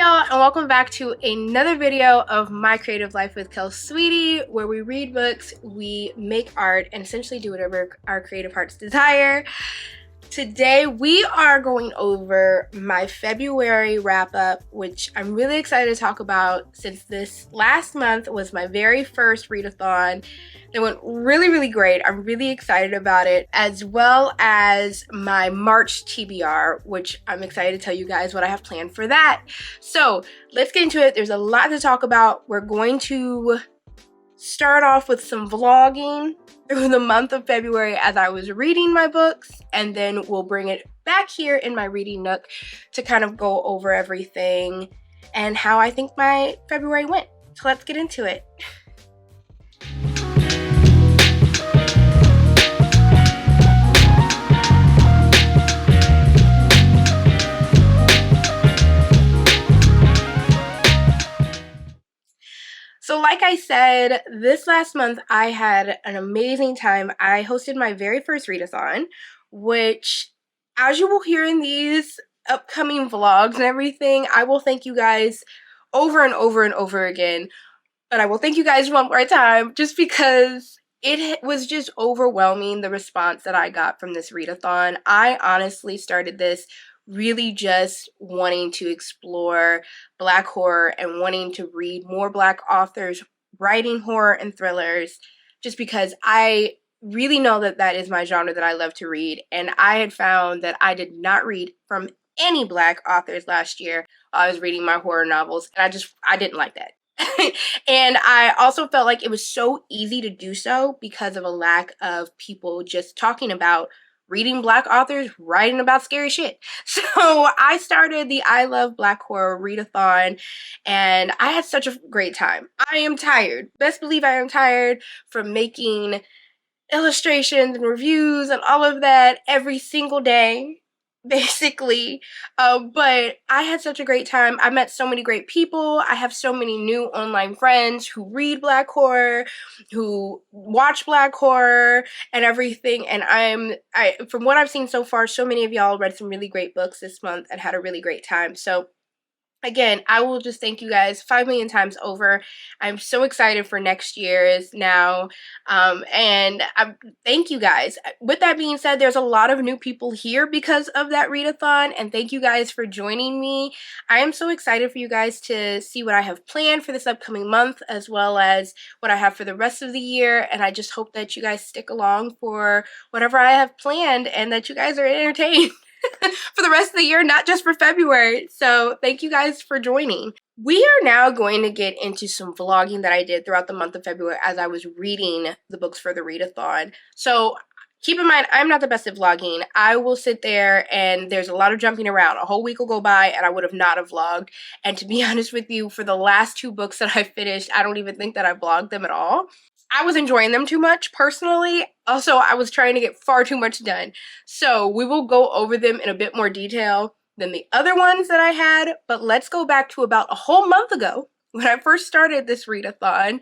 y'all, and welcome back to another video of My Creative Life with Kel Sweetie, where we read books, we make art, and essentially do whatever our creative hearts desire. Today we are going over my February wrap-up, which I'm really excited to talk about since this last month was my very first readathon. It went really great. I'm really excited about it, as well as my March TBR, which I'm excited to tell you guys what I have planned for that. So let's get into it. There's a lot to talk about. We're going to start off with some vlogging through the month of February as I was reading my books, and then we'll bring it back here in my reading nook to kind of go over everything and how I think my February went. So let's get into it. So like I said, this last month I had an amazing time. I hosted my very first readathon, which, as you will hear in these upcoming vlogs and everything, I will thank you guys over and over again. But I will thank you guys one more time just because it was just overwhelming, the response that I got from this readathon. I honestly started this really just wanting to explore Black horror and wanting to read more Black authors writing horror and thrillers, just because I really know that that is my genre that I love to read. And I had found that I did not read from any Black authors last year. I was reading my horror novels, and I didn't like that. And I also felt like it was so easy to do so because of a lack of people just talking about reading Black authors writing about scary shit. So I started the I Love Black Horror readathon, and I had such a great time. I am tired. Best believe I am tired from making illustrations and reviews and all of that every single day, basically. But I had such a great time. I met so many great people. I have so many new online friends who read Black horror, who watch Black horror and everything. And from what I've seen so far, so many of y'all read some really great books this month and had a really great time. So again, I will just thank you guys 5 million times over. I'm so excited for next year's now. Thank you guys. With that being said, there's a lot of new people here because of that readathon, and thank you guys for joining me. I am so excited for you guys to see what I have planned for this upcoming month, as well as what I have for the rest of the year, and I just hope that you guys stick along for whatever I have planned and that you guys are entertained for the rest of the year, not just for February. So thank you guys for joining. We are now going to get into some vlogging that I did throughout the month of February as I was reading the books for the readathon. So keep in mind, I'm not the best at vlogging. I will sit there and there's a lot of jumping around. A whole week will go by and I would have not have vlogged. And to be honest with you, for the last 2 books that I finished, I don't even think that I vlogged them at all. I was enjoying them too much personally. Also, I was trying to get far too much done. So we will go over them in a bit more detail than the other ones that I had. But let's go back to about a whole month ago when I first started this readathon.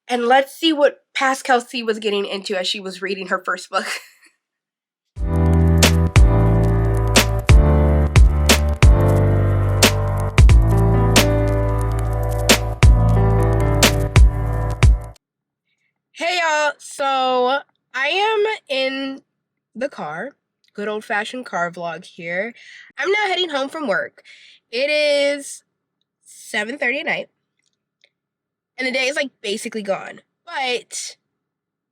And let's see what Pascal C was getting into as she was reading her first book. Hey y'all, so I am in the car, good old-fashioned car vlog here. I'm now heading home from work. It is 7:30 at night, and the day is like basically gone, but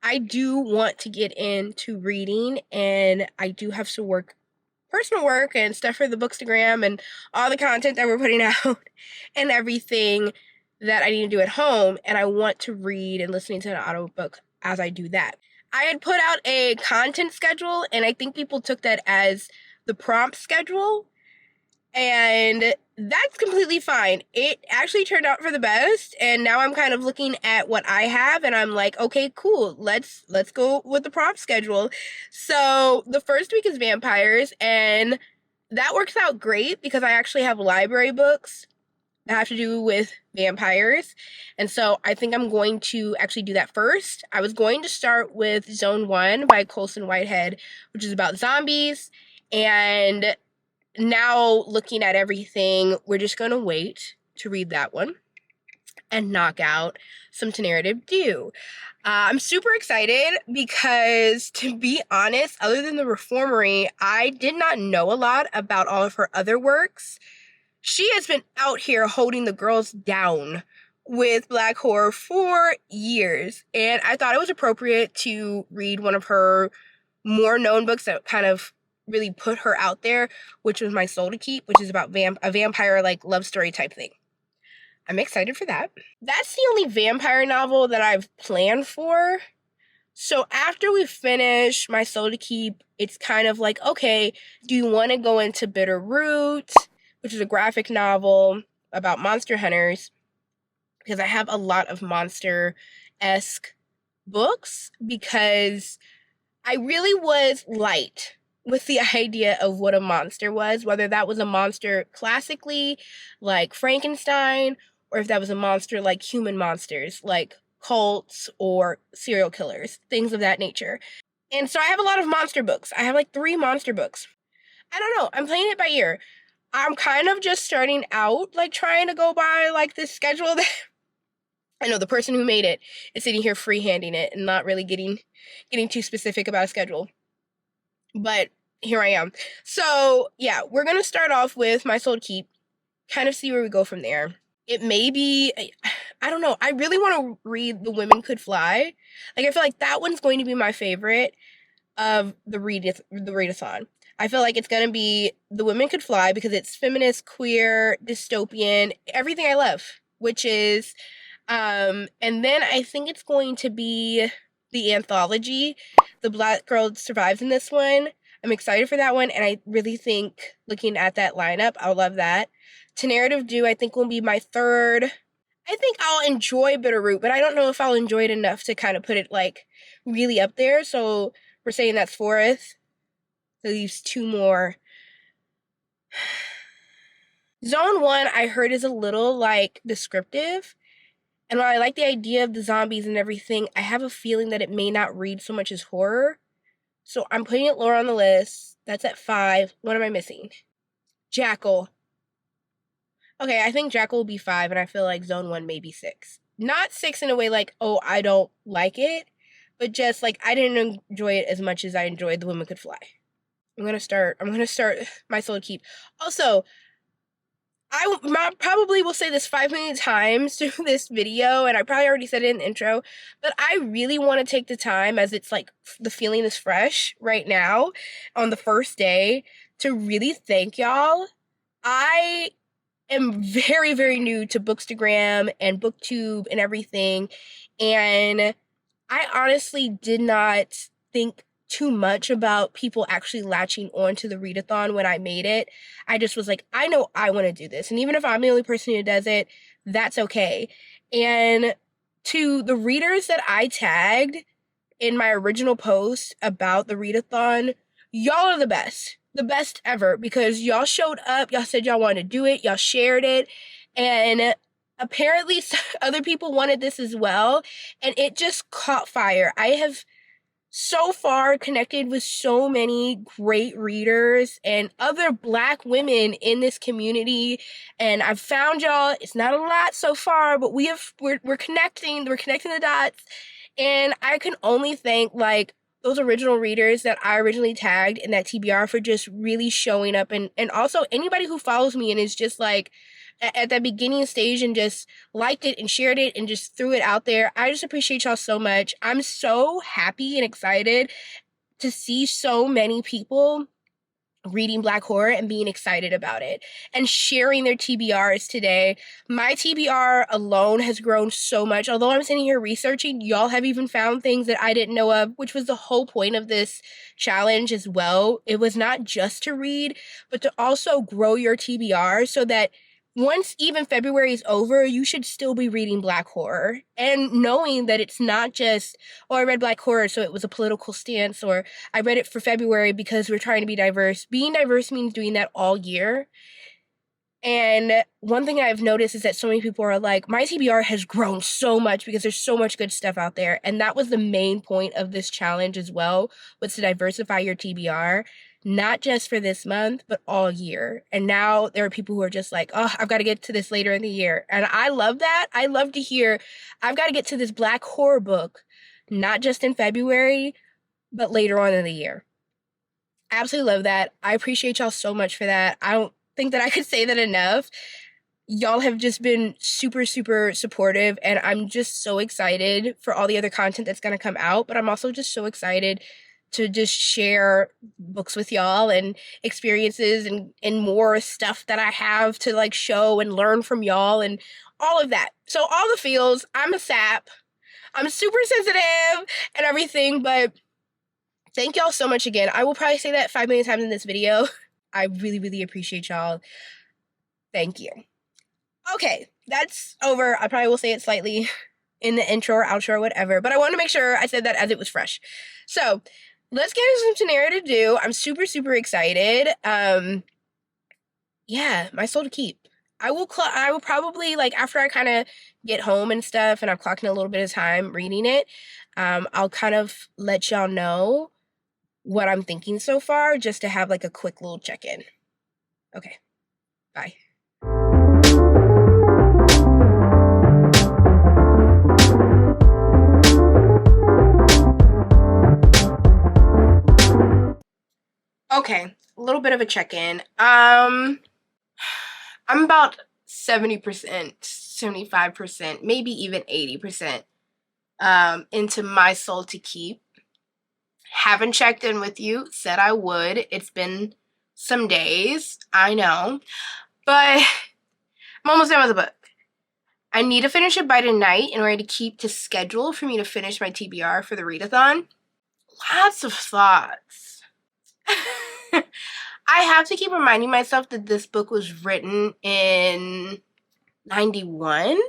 I do want to get into reading, and I do have some work, personal work and stuff for the Bookstagram and all the content that we're putting out and everything that I need to do at home, and I want to read and listening to an audiobook as I do that. I had put out a content schedule, and I think people took that as the prompt schedule, and that's completely fine. It actually turned out for the best, and now I'm kind of looking at what I have, and I'm like, okay, cool, let's go with the prompt schedule. So the first week is vampires, and that works out great because I actually have library books that have to do with vampires, and so I think I'm going to actually do that first. I was going to start with Zone 1 by Colson Whitehead, which is about zombies, and now looking at everything, we're just going to wait to read that one and knock out some ATTRIBUTION. I'm super excited because, to be honest, other than the Reformery, I did not know a lot about all of her other works. She has been out here holding the girls down with Black horror for years, and I thought it was appropriate to read one of her more known books that kind of really put her out there, which was My Soul to Keep, which is about a vampire like love story type thing. I'm excited for that. That's the only vampire novel that I've planned for. So after we finish My Soul to Keep, it's kind of like, okay, do you want to go into Bitterroot, which is a graphic novel about monster hunters? Because I have a lot of monster-esque books, because I really was light with the idea of what a monster was, whether that was a monster classically, like Frankenstein, or if that was a monster like human monsters, like cults or serial killers, things of that nature. And so I have a lot of monster books. I have like 3 monster books. I don't know. I'm playing it by ear. I'm kind of just starting out, like trying to go by like this schedule that I know the person who made it is sitting here freehanding it and not really getting too specific about a schedule. But here I am. So yeah, we're gonna start off with My Soul to Keep, kind of see where we go from there. It may be, I don't know, I really want to read The Women Could Fly. Like, I feel like that one's going to be my favorite of the readathon. I feel like it's going to be The Women Could Fly because it's feminist, queer, dystopian, everything I love, which is, and then I think it's going to be the anthology, The Black Girl Survives in this one. I'm excited for that one, and I really think, looking at that lineup, I'll love that. ATTRIBUTION, I think, will be my third. I think I'll enjoy Bitterroot, but I don't know if I'll enjoy it enough to kind of put it, like, really up there, so we're saying that's fourth. So leaves 2 more. Zone 1, I heard, is a little, like, descriptive, and while I like the idea of the zombies and everything, I have a feeling that it may not read so much as horror, so I'm putting it lower on the list. That's at 5. What am I missing? Jackal. Okay, I think Jackal will be 5, and I feel like Zone 1 may be 6. Not 6 in a way like, oh, I don't like it, but just like I didn't enjoy it as much as I enjoyed The Women Could Fly. I'm gonna start My Soul to Keep. Also, I probably will say this 5 million times through this video, and I probably already said it in the intro, but I really want to take the time, as it's like the feeling is fresh right now on the first day, to really thank y'all. I am very, very new to Bookstagram and Booktube and everything, and I honestly did not think too much about people actually latching onto the readathon when I made it. I just was like, I know I want to do this, and even if I'm the only person who does it, that's okay. And to the readers that I tagged in my original post about the readathon, y'all are the best ever, because y'all showed up, y'all said y'all wanted to do it, y'all shared it, and apparently other people wanted this as well, and it just caught fire. I have so far connected with so many great readers and other Black women in this community, and I've found y'all. It's not a lot so far, but we're connecting the dots, and I can only thank, like, those original readers that I originally tagged in that TBR for just really showing up, and also anybody who follows me and is just like at that beginning stage and just liked it and shared it and just threw it out there. I just appreciate y'all so much. I'm so happy and excited to see so many people reading Black horror and being excited about it and sharing their TBRs today. My TBR alone has grown so much. Although I'm sitting here researching, y'all have even found things that I didn't know of, which was the whole point of this challenge as well. It was not just to read, but to also grow your TBR so that once even February is over, you should still be reading Black horror and knowing that it's not just, oh, I read Black horror so it was a political stance, or I read it for February because we're trying to be diverse. Being diverse means doing that all year. And one thing I've noticed is that so many people are like, my TBR has grown so much because there's so much good stuff out there. And that was the main point of this challenge as well, was to diversify your TBR. not just for this month, but all year. And now there are people who are just like, oh, I've got to get to this later in the year. And I love that. I love to hear, I've got to get to this Black horror book, not just in February, but later on in the year. I absolutely love that. I appreciate y'all so much for that. I don't think that I could say that enough. Y'all have just been super, super supportive, and I'm just so excited for all the other content that's going to come out, but I'm also just so excited to just share books with y'all and experiences and more stuff that I have to like show and learn from y'all and all of that. So all the feels, I'm a sap. I'm super sensitive and everything, but thank y'all so much again. I will probably say that 5 million times in this video. I really, really appreciate y'all. Thank you. Okay, that's over. I probably will say it slightly in the intro or outro or whatever, but I wanted to make sure I said that as it was fresh. So, let's get into some narrative do. I'm super, super excited. Yeah, My Soul to Keep. I will probably, like, after I kind of get home and stuff and I'm clocking a little bit of time reading it, I'll kind of let y'all know what I'm thinking so far, just to have, like, a quick little check-in. Okay, bye. Okay, a little bit of a check-in. I'm about 70%, 75%, maybe even 80% into My Soul to Keep. Haven't checked in with you, said I would. It's been some days, I know, but I'm almost done with the book. I need to finish it by tonight in order to keep to schedule for me to finish my TBR for the readathon. Lots of thoughts. I have to keep reminding myself that this book was written in 91?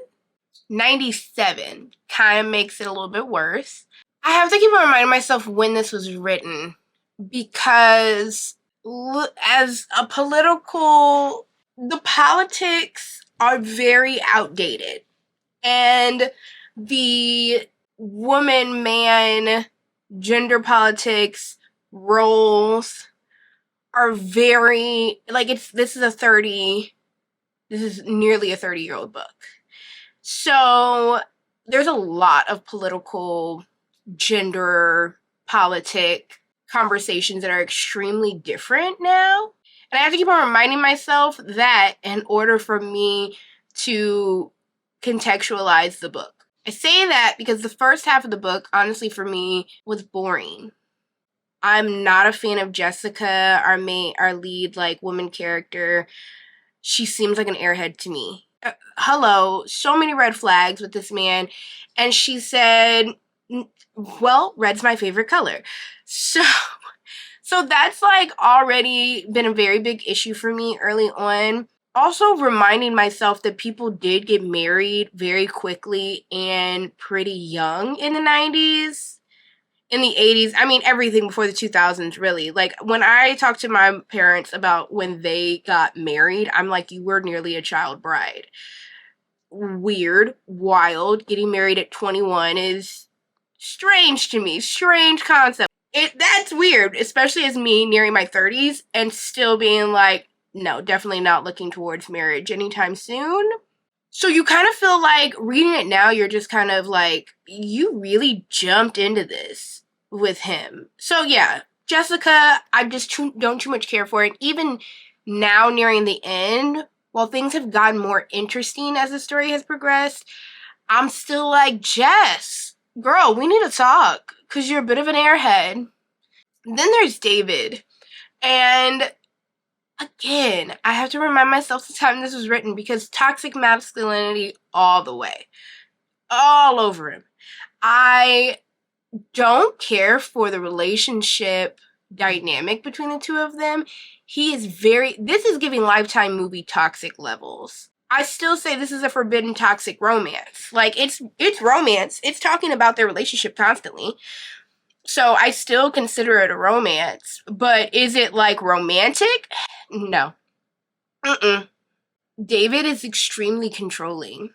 97 kind of makes it a little bit worse. I have to keep reminding myself when this was written because as a political, the politics are very outdated. And the woman-man gender politics roles are very, like, this is nearly a 30-year-old book. So there's a lot of political, gender, politic conversations that are extremely different now. And I have to keep on reminding myself that in order for me to contextualize the book. I say that because the first half of the book, honestly, for me, was boring. I'm not a fan of Jessica, our lead, like, woman character. She seems like an airhead to me. Hello, so many red flags with this man. And she said, well, red's my favorite color. So that's, like, already been a very big issue for me early on. Also reminding myself that people did get married very quickly and pretty young in the 90s. In the 80s, I mean, everything before the 2000s, really. Like, when I talk to my parents about when they got married, I'm like, you were nearly a child bride. Weird, wild. Getting married at 21 is strange to me. Strange concept. That's weird, especially as me nearing my 30s and still being like, no, definitely not looking towards marriage anytime soon. So you kind of feel like, reading it now, you're just kind of like, you really jumped into this with him. So yeah, Jessica, I just don't too much care for it. Even now, nearing the end, while things have gotten more interesting as the story has progressed, I'm still like, Jess, girl, we need to talk, because you're a bit of an airhead. Then there's David. And again, I have to remind myself the time this was written, because toxic masculinity all the way. All over him. I don't care for the relationship dynamic between the two of them. This is giving Lifetime movie toxic levels. I still say this is a forbidden toxic romance. Like, it's romance. It's talking about their relationship constantly. So I still consider it a romance. But is it, like, romantic? No. David is extremely controlling.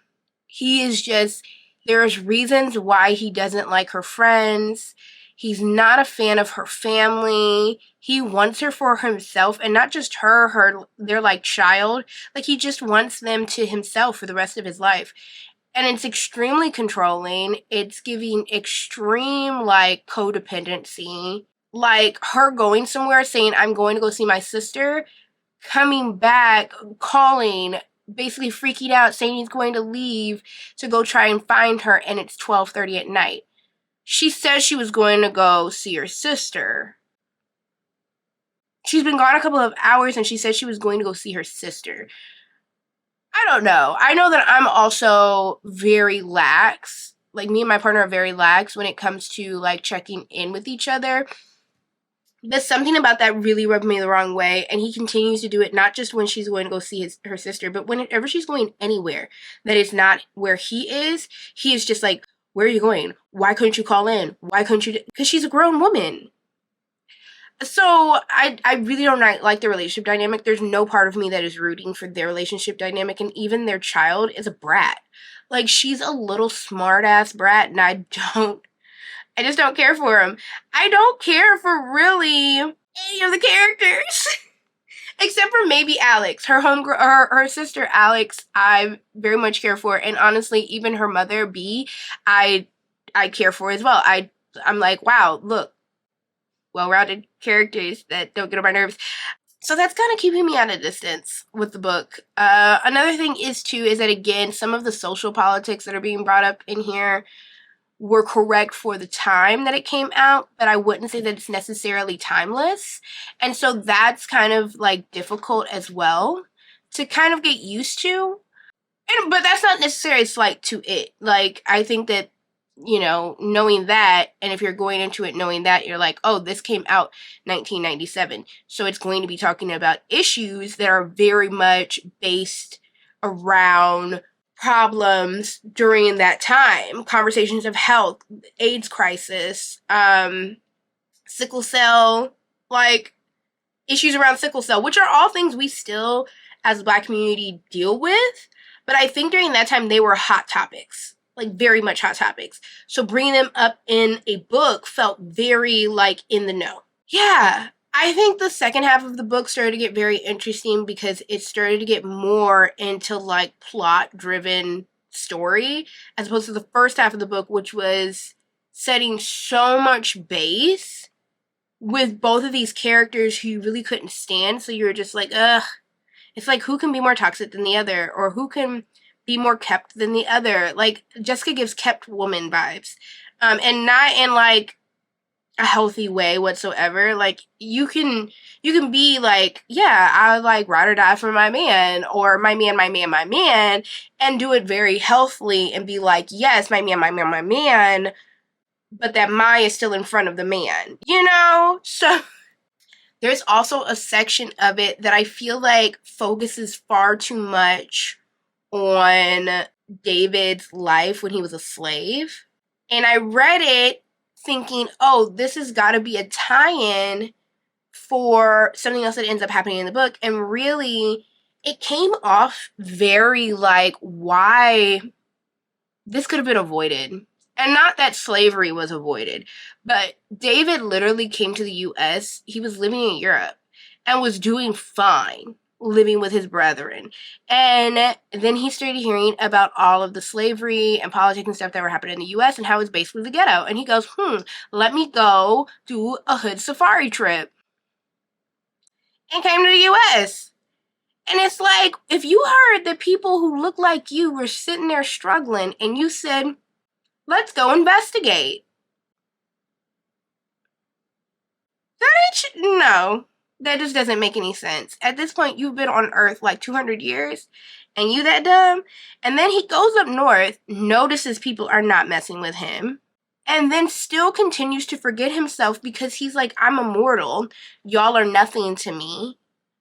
He is just, there's reasons why he doesn't like her friends. He's not a fan of her family. He wants her for himself, and not just her, their like child. Like, he just wants them to himself for the rest of his life. And it's extremely controlling. It's giving extreme like codependency. Like, her going somewhere saying, I'm going to go see my sister, coming back, calling, basically freaking out, saying he's going to leave to go try and find her, and it's 12:30 at night. She says she was going to go see her sister. She's been gone a couple of hours, and she said she was going to go see her sister. I don't know. I know that I'm also very lax. Like, me and my partner are very lax when it comes to, like, checking in with each other. There's something about that really rubbed me the wrong way, and he continues to do it, not just when she's going to go see her sister, but whenever she's going anywhere that is not where he is just like, where are you going? Why couldn't you call in? Why couldn't you? Because she's a grown woman. So I really don't like the relationship dynamic. There's no part of me that is rooting for their relationship dynamic, and even their child is a brat. Like, she's a little smart-ass brat, and I just don't care for him. I don't care for really any of the characters. Except for maybe Alex. Her sister Alex, I very much care for. And honestly, even her mother, B, I care for as well. I'm like, wow, look, well-rounded characters that don't get on my nerves. So that's kind of keeping me at a distance with the book. Another thing is that, again, some of the social politics that are being brought up in here were correct for the time that it came out, but I wouldn't say that it's necessarily timeless. And so that's kind of like difficult as well to kind of get used to. But that's not necessarily a slight to it. Like, I think that, you know, knowing that, and if you're going into it knowing that, you're like, oh, this came out 1997. So it's going to be talking about issues that are very much based around problems during that time. Conversations of health, AIDS crisis, sickle cell, like issues around sickle cell, which are all things we still, as a Black community, deal with. But I think during that time, they were hot topics, like very much hot topics. So bringing them up in a book felt very like in the know. Yeah. I think the second half of the book started to get very interesting because it started to get more into like plot-driven story as opposed to the first half of the book, which was setting so much base with both of these characters who you really couldn't stand. So you were just like, ugh. It's like, who can be more toxic than the other? Or who can be more kept than the other? Like, Jessica gives kept woman vibes. And not in like a healthy way whatsoever. Like, you can be like, yeah, I like ride or die for my man, or my man, and do it very healthily and be like, yes, my man, but that my is still in front of the man, you know? So there's also a section of it that I feel like focuses far too much on David's life when he was a slave. And I read it thinking, oh, this has got to be a tie-in for something else that ends up happening in the book. And really, it came off very like, why this could have been avoided. And not that slavery was avoided, but David literally came to the U.S. He was living in Europe and was doing fine living with his brethren. And then he started hearing about all of the slavery and politics and stuff that were happening in the U.S. and how it's basically the ghetto. And he goes, let me go do a hood safari trip. And came to the U.S. And it's like, if you heard that people who look like you were sitting there struggling and you said, let's go investigate. No, that just doesn't make any sense. At this point, you've been on Earth like 200 years, and you that dumb? And then he goes up north, notices people are not messing with him, and then still continues to forget himself because he's like, I'm immortal. Y'all are nothing to me.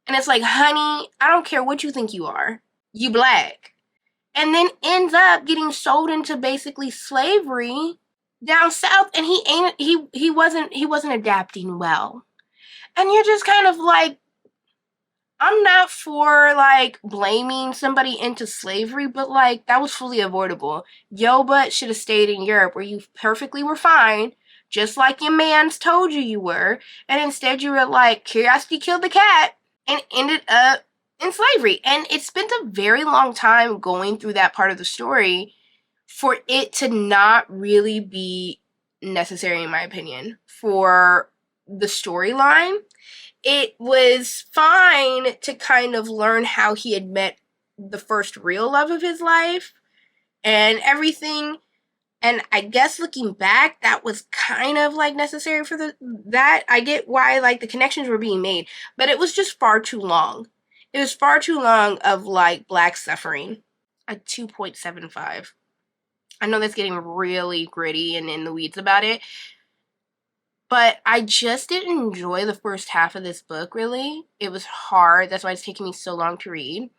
And it's like, honey, I don't care what you think you are. You Black. And then ends up getting sold into basically slavery down south, and he wasn't adapting well. And you're just kind of like, I'm not for like blaming somebody into slavery, but like that was fully avoidable. Yo butt should have stayed in Europe where you perfectly were fine, just like your man's told you you were, and instead you were like, curiosity killed the cat, and ended up in slavery. And it spent a very long time going through that part of the story for it to not really be necessary, in my opinion, for the storyline. It was fine to kind of learn how he had met the first real love of his life and everything. And I guess looking back, that was kind of like necessary for that. I get why like the connections were being made, but it was just far too long. It was far too long of like Black suffering. A 2.75. I know that's getting really gritty and in the weeds about it, but I just didn't enjoy the first half of this book, really. It was hard. That's why it's taking me so long to read,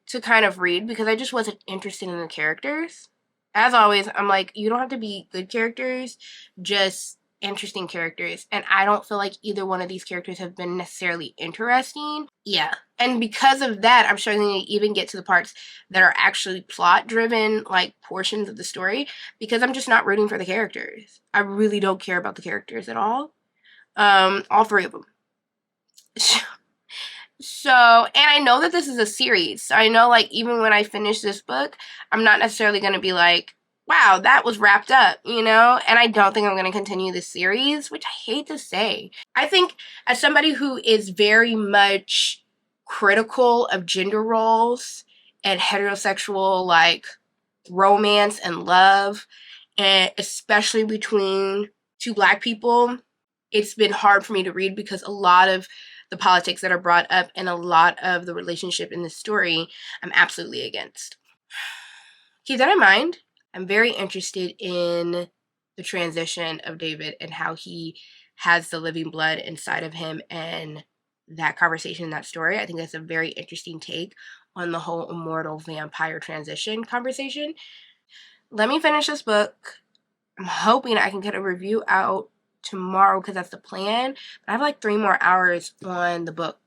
because I just wasn't interested in the characters. As always, I'm like, you don't have to be good characters, just interesting characters. And I don't feel like either one of these characters have been necessarily interesting. Yeah. And because of that, I'm struggling to even get to the parts that are actually plot-driven, like, portions of the story, because I'm just not rooting for the characters. I really don't care about the characters at all. All three of them. So, and I know that this is a series. So I know, like, even when I finish this book, I'm not necessarily going to be like, wow, that was wrapped up, you know? And I don't think I'm going to continue this series, which I hate to say. I think as somebody who is very much critical of gender roles and heterosexual, like, romance and love, and especially between two Black people, it's been hard for me to read because a lot of the politics that are brought up and a lot of the relationship in this story, I'm absolutely against. Keep that in mind. I'm very interested in the transition of David and how he has the living blood inside of him and that conversation in that story. I think that's a very interesting take on the whole immortal vampire transition conversation. Let me finish this book. I'm hoping I can get a review out tomorrow because that's the plan. But I have like 3 more hours on the book.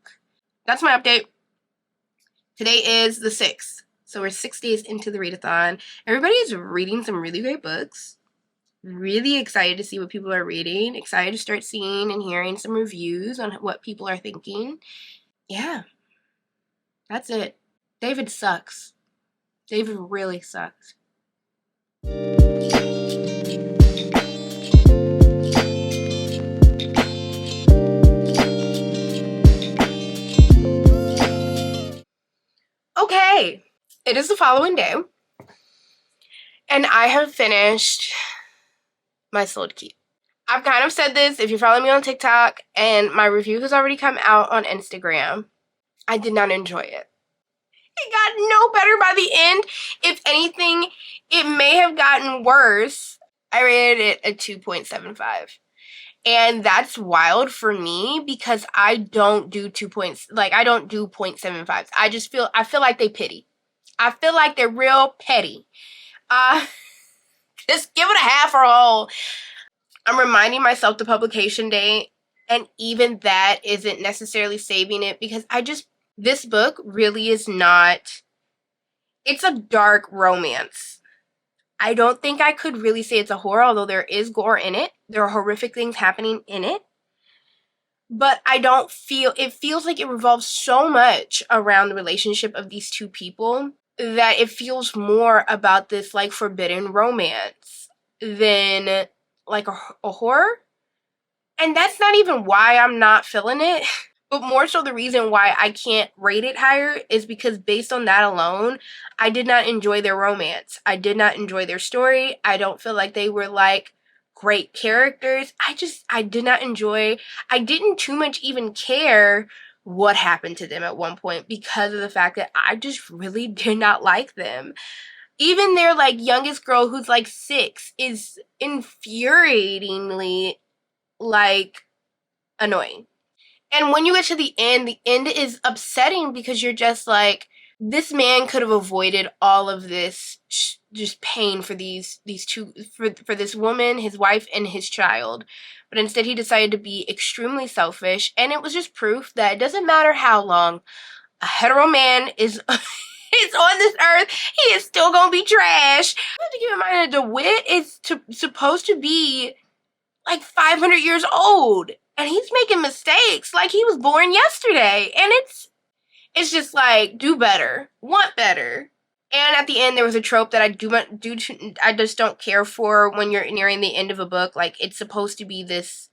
That's my update. Today is the 6th. So we're 6 days into the readathon. Everybody is reading some really great books. Really excited to see what people are reading. Excited to start seeing and hearing some reviews on what people are thinking. Yeah. That's it. David sucks. David really sucks. Okay, it is the following day, and I have finished my Soul to Keep. I've kind of said this if you're following me on TikTok, and my review has already come out on Instagram. I did not enjoy it. It got no better by the end. If anything, it may have gotten worse. I rated it a 2.75. And that's wild for me because I don't do 0.75s. I feel like they pity. I feel like they're real petty. Just give it a half or a whole. I'm reminding myself the publication date, and even that isn't necessarily saving it because this book really is not, it's a dark romance. I don't think I could really say it's a horror, although there is gore in it. There are horrific things happening in it. But it feels like it revolves so much around the relationship of these two people that it feels more about this, like, forbidden romance than, like, a horror. And that's not even why I'm not feeling it. But more so the reason why I can't rate it higher is because based on that alone, I did not enjoy their romance. I did not enjoy their story. I don't feel like they were, like, great characters. I didn't too much even care what happened to them at one point because of the fact that I just really did not like them. Even their, like, youngest girl who's, like, 6 is infuriatingly, like, annoying. And when you get to the end is upsetting because you're just like, this man could have avoided all of this just pain for these two, for this woman, his wife, and his child. But instead he decided to be extremely selfish, and it was just proof that it doesn't matter how long a hetero man is is on this earth, he is still gonna be trash. You have to keep in mind that DeWitt is supposed to be like 500 years old. And he's making mistakes like he was born yesterday. And it's just like, do better. Want better. And at the end, there was a trope that I just don't care for when you're nearing the end of a book. Like, it's supposed to be this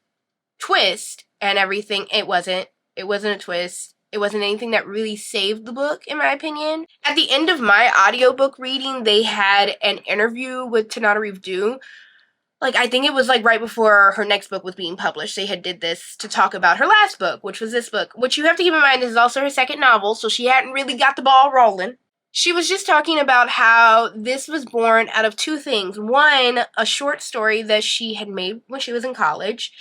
twist and everything. It wasn't. It wasn't a twist. It wasn't anything that really saved the book, in my opinion. At the end of my audiobook reading, they had an interview with Tananarive. Like, I think it was like right before her next book was being published. They had did this to talk about her last book, which was this book, which you have to keep in mind, this is also her second novel, so she hadn't really got the ball rolling. She was just talking about how this was born out of two things. One, a short story that she had made when she was in college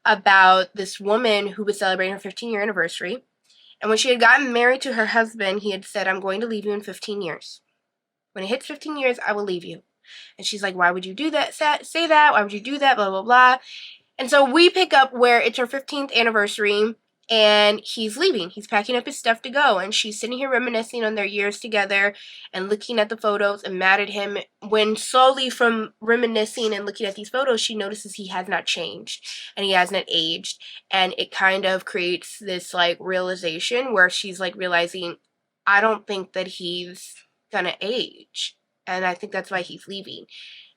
about this woman who was celebrating her 15-year anniversary. And when she had gotten married to her husband, he had said, I'm going to leave you in 15 years. When it hits 15 years, I will leave you. And she's like, why would you do that? Say that? Why would you do that? Blah, blah, blah. And so we pick up where it's her 15th anniversary and he's leaving. He's packing up his stuff to go. And she's sitting here reminiscing on their years together and looking at the photos and mad at him. When slowly from reminiscing and looking at these photos, she notices he has not changed and he hasn't aged. And it kind of creates this like realization where she's like realizing, I don't think that he's gonna age. And I think that's why he's leaving.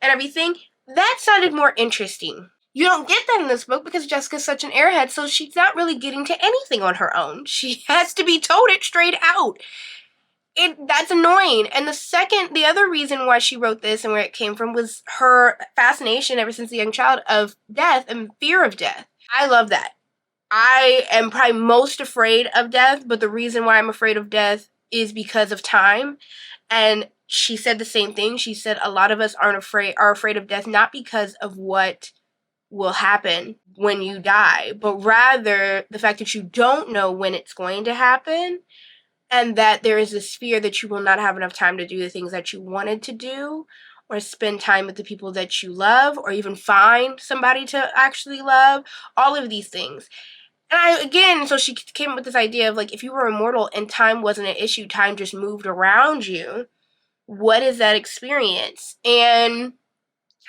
And everything. That sounded more interesting. You don't get that in this book because Jessica's such an airhead, so she's not really getting to anything on her own. She has to be told it straight out. That's annoying. And the other reason why she wrote this and where it came from was her fascination ever since a young child of death and fear of death. I love that. I am probably most afraid of death, but the reason why I'm afraid of death is because of time. And she said the same thing. She said a lot of us are afraid of death, not because of what will happen when you die, but rather the fact that you don't know when it's going to happen, and that there is this fear that you will not have enough time to do the things that you wanted to do, or spend time with the people that you love, or even find somebody to actually love, all of these things. And so she came up with this idea of like, if you were immortal and time wasn't an issue, time just moved around you, what is that experience? And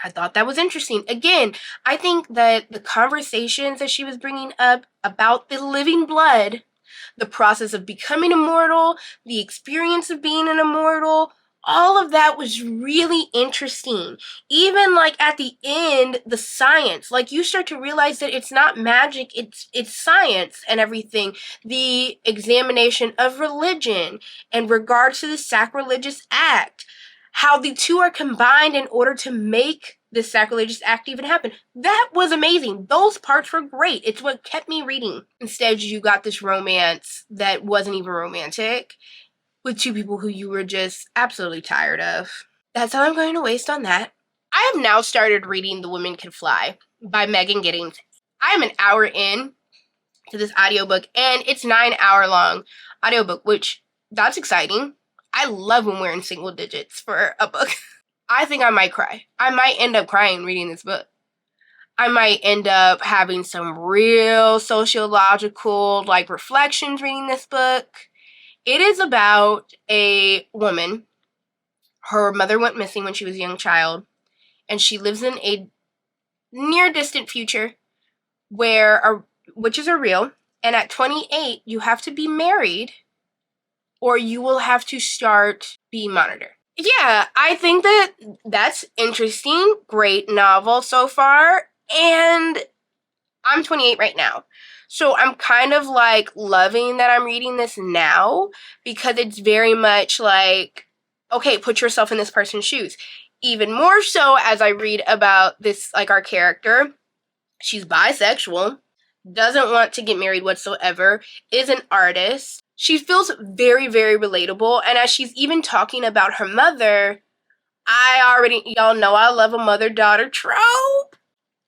I thought that was interesting. Again, I think that the conversations that she was bringing up about the living blood, the process of becoming immortal, the experience of being an immortal, all of that was really interesting. Even like at the end, the science, like you start to realize that it's not magic, it's science and everything. The examination of religion in regards to the sacrilegious act, how the two are combined in order to make this sacrilegious act even happen. That was amazing. Those parts were great. It's what kept me reading. Instead, you got this romance that wasn't even romantic with two people who you were just absolutely tired of. That's all I'm going to waste on that. I have now started reading The Women Can Fly by Megan Giddings. I am an hour in to this audiobook, and it's 9-hour long audiobook, which that's exciting. I love when we're in single digits for a book. I think I might cry. I might end up crying reading this book. I might end up having some real sociological like reflections reading this book. It is about a woman. Her mother went missing when she was a young child, and she lives in a near distant future where witches are real, and at 28 you have to be married or you will have to start being monitored. Yeah, I think that's interesting. Great novel so far. And I'm 28 right now. So I'm kind of like loving that I'm reading this now because it's very much like, okay, put yourself in this person's shoes. Even more so as I read about this, like our character. She's bisexual, doesn't want to get married whatsoever, is an artist. She feels very, very relatable. And as she's even talking about her mother, y'all know I love a mother-daughter trope.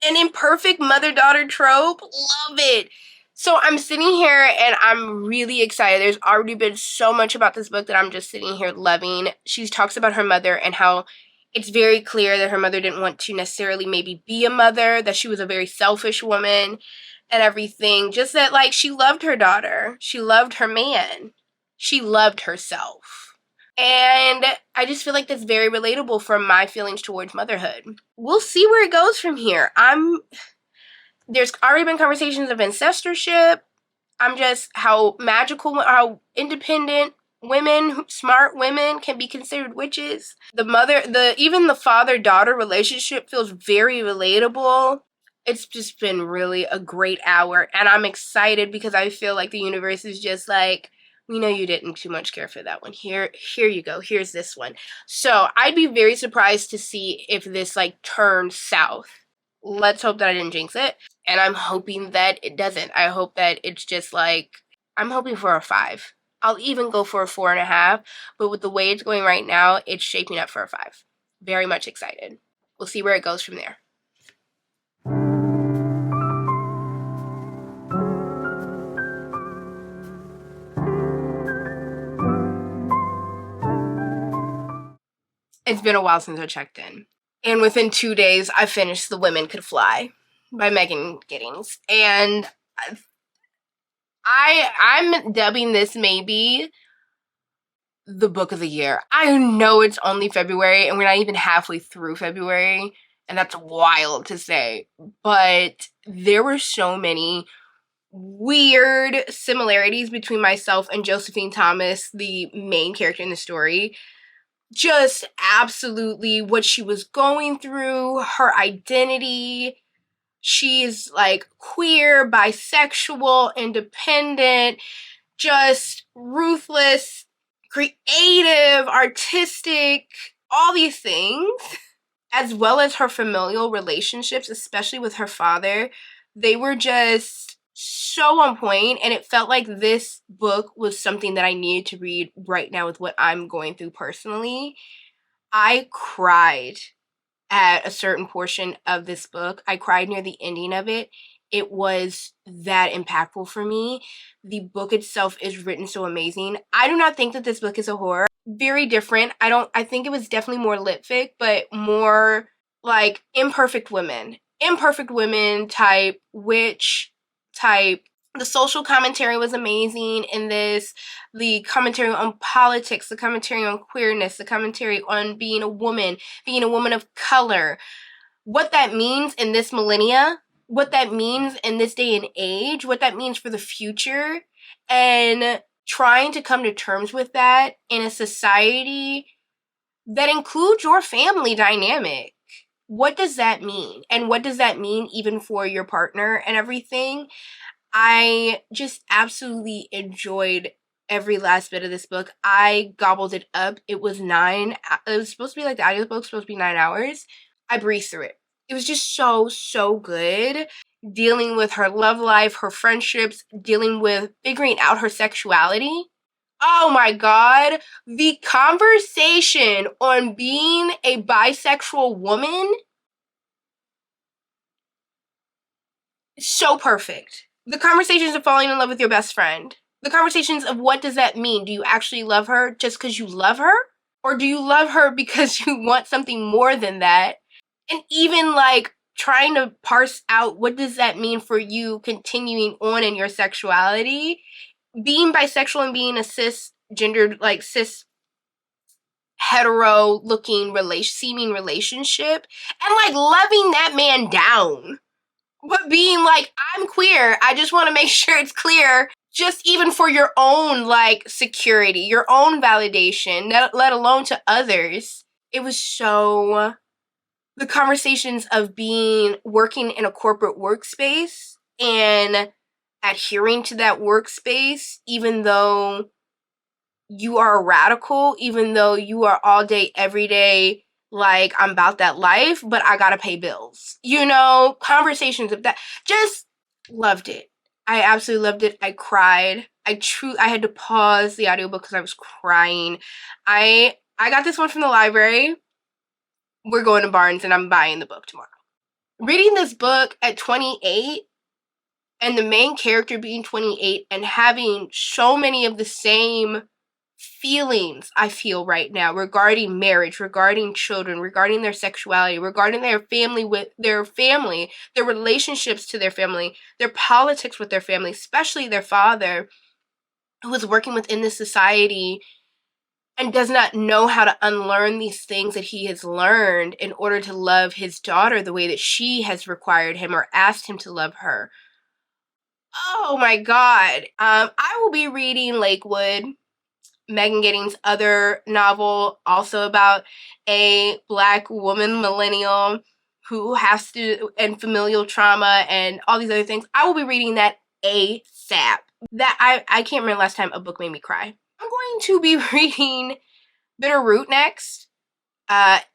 An imperfect mother-daughter trope. Love it. So I'm sitting here and I'm really excited. There's already been so much about this book that I'm just sitting here loving. She talks about her mother and how it's very clear that her mother didn't want to necessarily maybe be a mother, that she was a very selfish woman and everything. Just that, like, she loved her daughter. She loved her man. She loved herself. And I just feel like that's very relatable from my feelings towards motherhood. We'll see where it goes from here. I'm There's already been conversations of incestership. I'm just how magical, how independent women, smart women can be considered witches. Even the father-daughter relationship feels very relatable. It's just been really a great hour, and I'm excited because I feel like the universe is just like, we know you didn't too much care for that one. Here you go. Here's this one. So I'd be very surprised to see if this like turns south. Let's hope that I didn't jinx it. And I'm hoping that it doesn't. I hope that it's just like, I'm hoping for a 5. I'll even go for a 4.5. But with the way it's going right now, it's shaping up for a 5. Very much excited. We'll see where it goes from there. It's been a while since I checked in. And within 2 days, I finished The Women Could Fly by Megan Giddings. And I'm dubbing this maybe the book of the year. I know it's only February and we're not even halfway through February, and that's wild to say, but there were so many weird similarities between myself and Josephine Thomas, the main character in the story. Just absolutely what she was going through, her identity. She's like queer, bisexual, independent, just ruthless, creative, artistic, all these things, as well as her familial relationships, especially with her father. They were just so on point, and it felt like this book was something that I needed to read right now with what I'm going through personally. I cried at a certain portion of this book. I cried near the ending of it. It was that impactful for me. The book itself is written so amazing. I do not think that this book is a horror. Very different. I think it was definitely more lit fic, but more like imperfect women. Imperfect women type, witch type. The social commentary was amazing in this. The commentary on politics, the commentary on queerness, the commentary on being a woman of color. What that means in this millennia, what that means in this day and age, what that means for the future, and trying to come to terms with that in a society that includes your family dynamic. What does that mean? And what does that mean even for your partner and everything? I just absolutely enjoyed every last bit of this book. I gobbled it up. It was supposed to be like the audiobook was supposed to be 9 hours. I breezed through it. It was just so good. Dealing with her love life, her friendships, dealing with figuring out her sexuality. Oh my god. The conversation on being a bisexual woman is so perfect. The conversations of falling in love with your best friend. The conversations of what does that mean? Do you actually love her just because you love her? Or do you love her because you want something more than that? And even like trying to parse out what does that mean for you continuing on in your sexuality? Being bisexual and being a cisgendered, like cis hetero looking seeming relationship, and like loving that man down. But being like, I'm queer, I just want to make sure it's clear, just even for your own, like, security, your own validation, let alone to others. It was so... The conversations of working in a corporate workspace and adhering to that workspace, even though you are a radical, even though you are all day, every day, like, I'm about that life, but I gotta pay bills. You know, conversations of that. Just loved it. I absolutely loved it. I cried. I had to pause the audiobook because I was crying. I got this one from the library. We're going to Barnes and I'm buying the book tomorrow. Reading this book at 28 and the main character being 28 and having so many of the same feelings I feel right now regarding marriage, regarding children, regarding their sexuality, regarding their family, their relationships to their family, their politics with their family, especially their father, who was working within this society and does not know how to unlearn these things that he has learned in order to love his daughter the way that she has required him or asked him to love her. Oh my god. I will be reading Lakewood, Megan Giddings' other novel, also about a Black woman millennial who has to, and familial trauma and all these other things. I will be reading that ASAP. That I can't remember last time a book made me cry. I'm going to be reading Bitter Root next.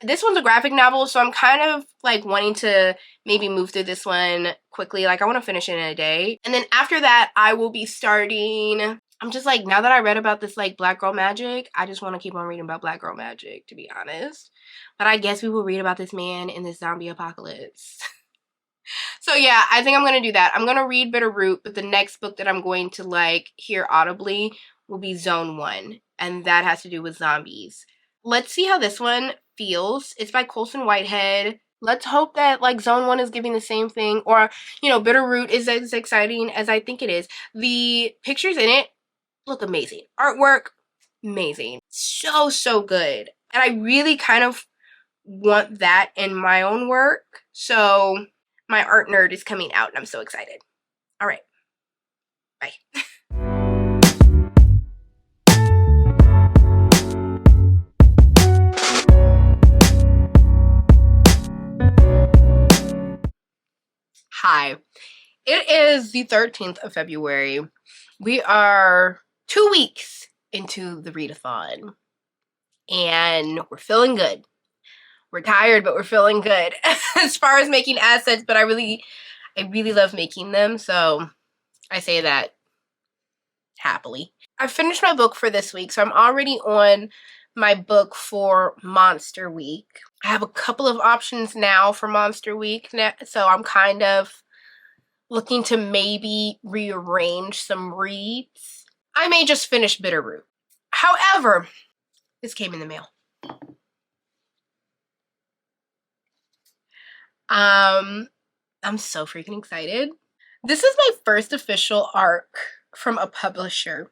This one's a graphic novel, so I'm kind of like wanting to maybe move through this one quickly. Like I want to finish it in a day. And then after that, I will be starting, I'm just like, now that I read about this like Black Girl Magic, I just want to keep on reading about Black Girl Magic, to be honest. But I guess we will read about this man in this zombie apocalypse. So yeah, I think I'm going to do that. I'm going to read Bitter Root, but the next book that I'm going to like hear audibly will be Zone 1. And that has to do with zombies. Let's see how this one feels. It's by Colson Whitehead. Let's hope that like Zone 1 is giving the same thing, or, you know, Bitter Root is as exciting as I think it is. The pictures in it look amazing. Artwork, amazing. So, so good. And I really kind of want that in my own work. So my art nerd is coming out and I'm so excited. All right. Bye. Hi. It is the 13th of February. We are 2 weeks into the readathon. And we're feeling good. We're tired, but we're feeling good. As far as making assets, but I really love making them, so I say that happily. I finished my book for this week, so I'm already on my book for Monster Week. I have a couple of options now for Monster Week, so I'm kind of looking to maybe rearrange some reads. I may just finish Bitter Root. However, this came in the mail. I'm so freaking excited. This is my first official arc from a publisher.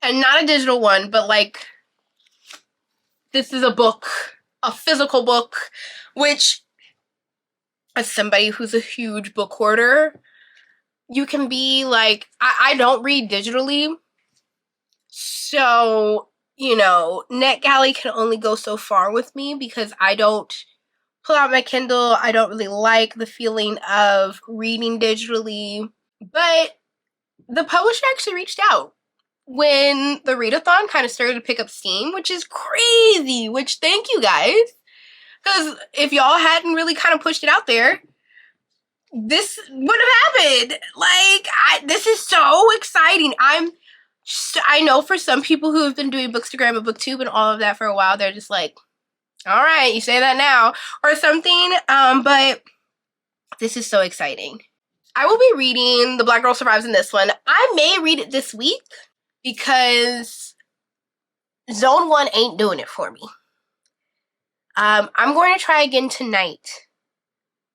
And not a digital one, but like, this is a book, a physical book, which, as somebody who's a huge book hoarder, you can be like, I don't read digitally, so, you know, NetGalley can only go so far with me because I don't pull out my Kindle. I don't really like the feeling of reading digitally, but the publisher actually reached out when the readathon kind of started to pick up steam, which is crazy, which thank you guys, because if y'all hadn't really kind of pushed it out there, this would have happened. Like, this is so exciting. I know for some people who have been doing Bookstagram and Booktube and all of that for a while, they're just like, all right, you say that now, or something, but this is so exciting. I will be reading The Black Girl Survives in this one. I may read it this week because Zone 1 ain't doing it for me. I'm going to try again tonight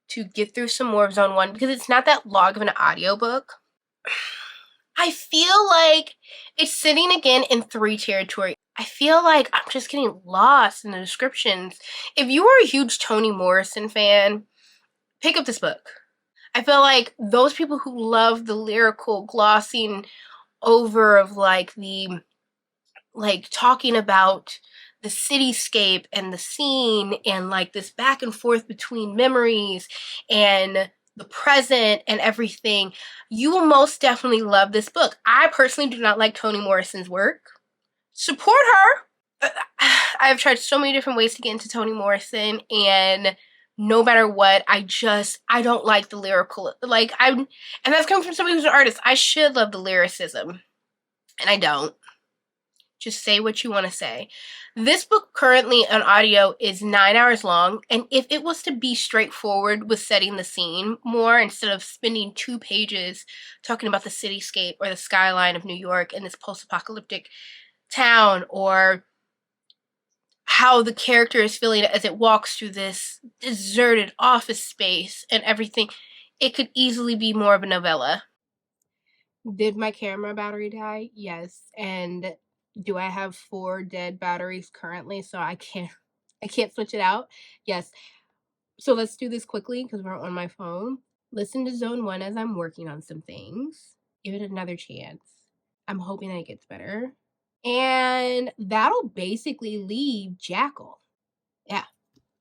to get through some more of Zone 1 because it's not that long of an audiobook. I feel like it's sitting again in 3 territory. I feel like I'm just getting lost in the descriptions. If you are a huge Toni Morrison fan, pick up this book. I feel like those people who love the lyrical glossing over of like the, like talking about the cityscape and the scene and like this back and forth between memories and the present and everything, you will most definitely love this book. I personally do not like Toni Morrison's work. Support her. I've tried so many different ways to get into Toni Morrison, and no matter what, I don't like the lyrical, and that's coming from somebody who's an artist. I should love the lyricism, and I don't. Just say what you want to say. This book currently on audio is 9 hours long, and if it was to be straightforward with setting the scene more, instead of spending 2 pages talking about the cityscape or the skyline of New York and this post-apocalyptic town, or how the character is feeling as it walks through this deserted office space and everything, it could easily be more of a novella. Did my camera battery die? Yes, and Do I have 4 dead batteries currently, so I can't switch it out? Yes. So let's do this quickly because we're on my phone. Listen to zone 1 as I'm working on some things. Give it another chance. I'm hoping that it gets better. And that'll basically leave Jackal. Yeah.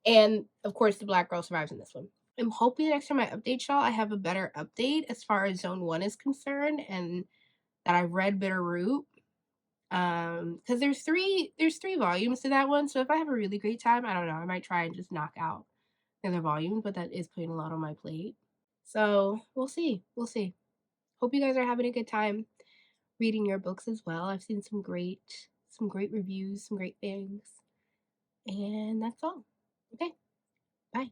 And of course, the black girl survives in this one. I'm hoping next time I update y'all, I have a better update as far as zone 1 is concerned and that I've read Bitterroot. Because there's three volumes to that one. So if I have a really great time, I don't know, I might try and just knock out the other volumes, but that is putting a lot on my plate. So we'll see. We'll see. Hope you guys are having a good time reading your books as well. I've seen some great reviews, some great things. And that's all. Okay. Bye.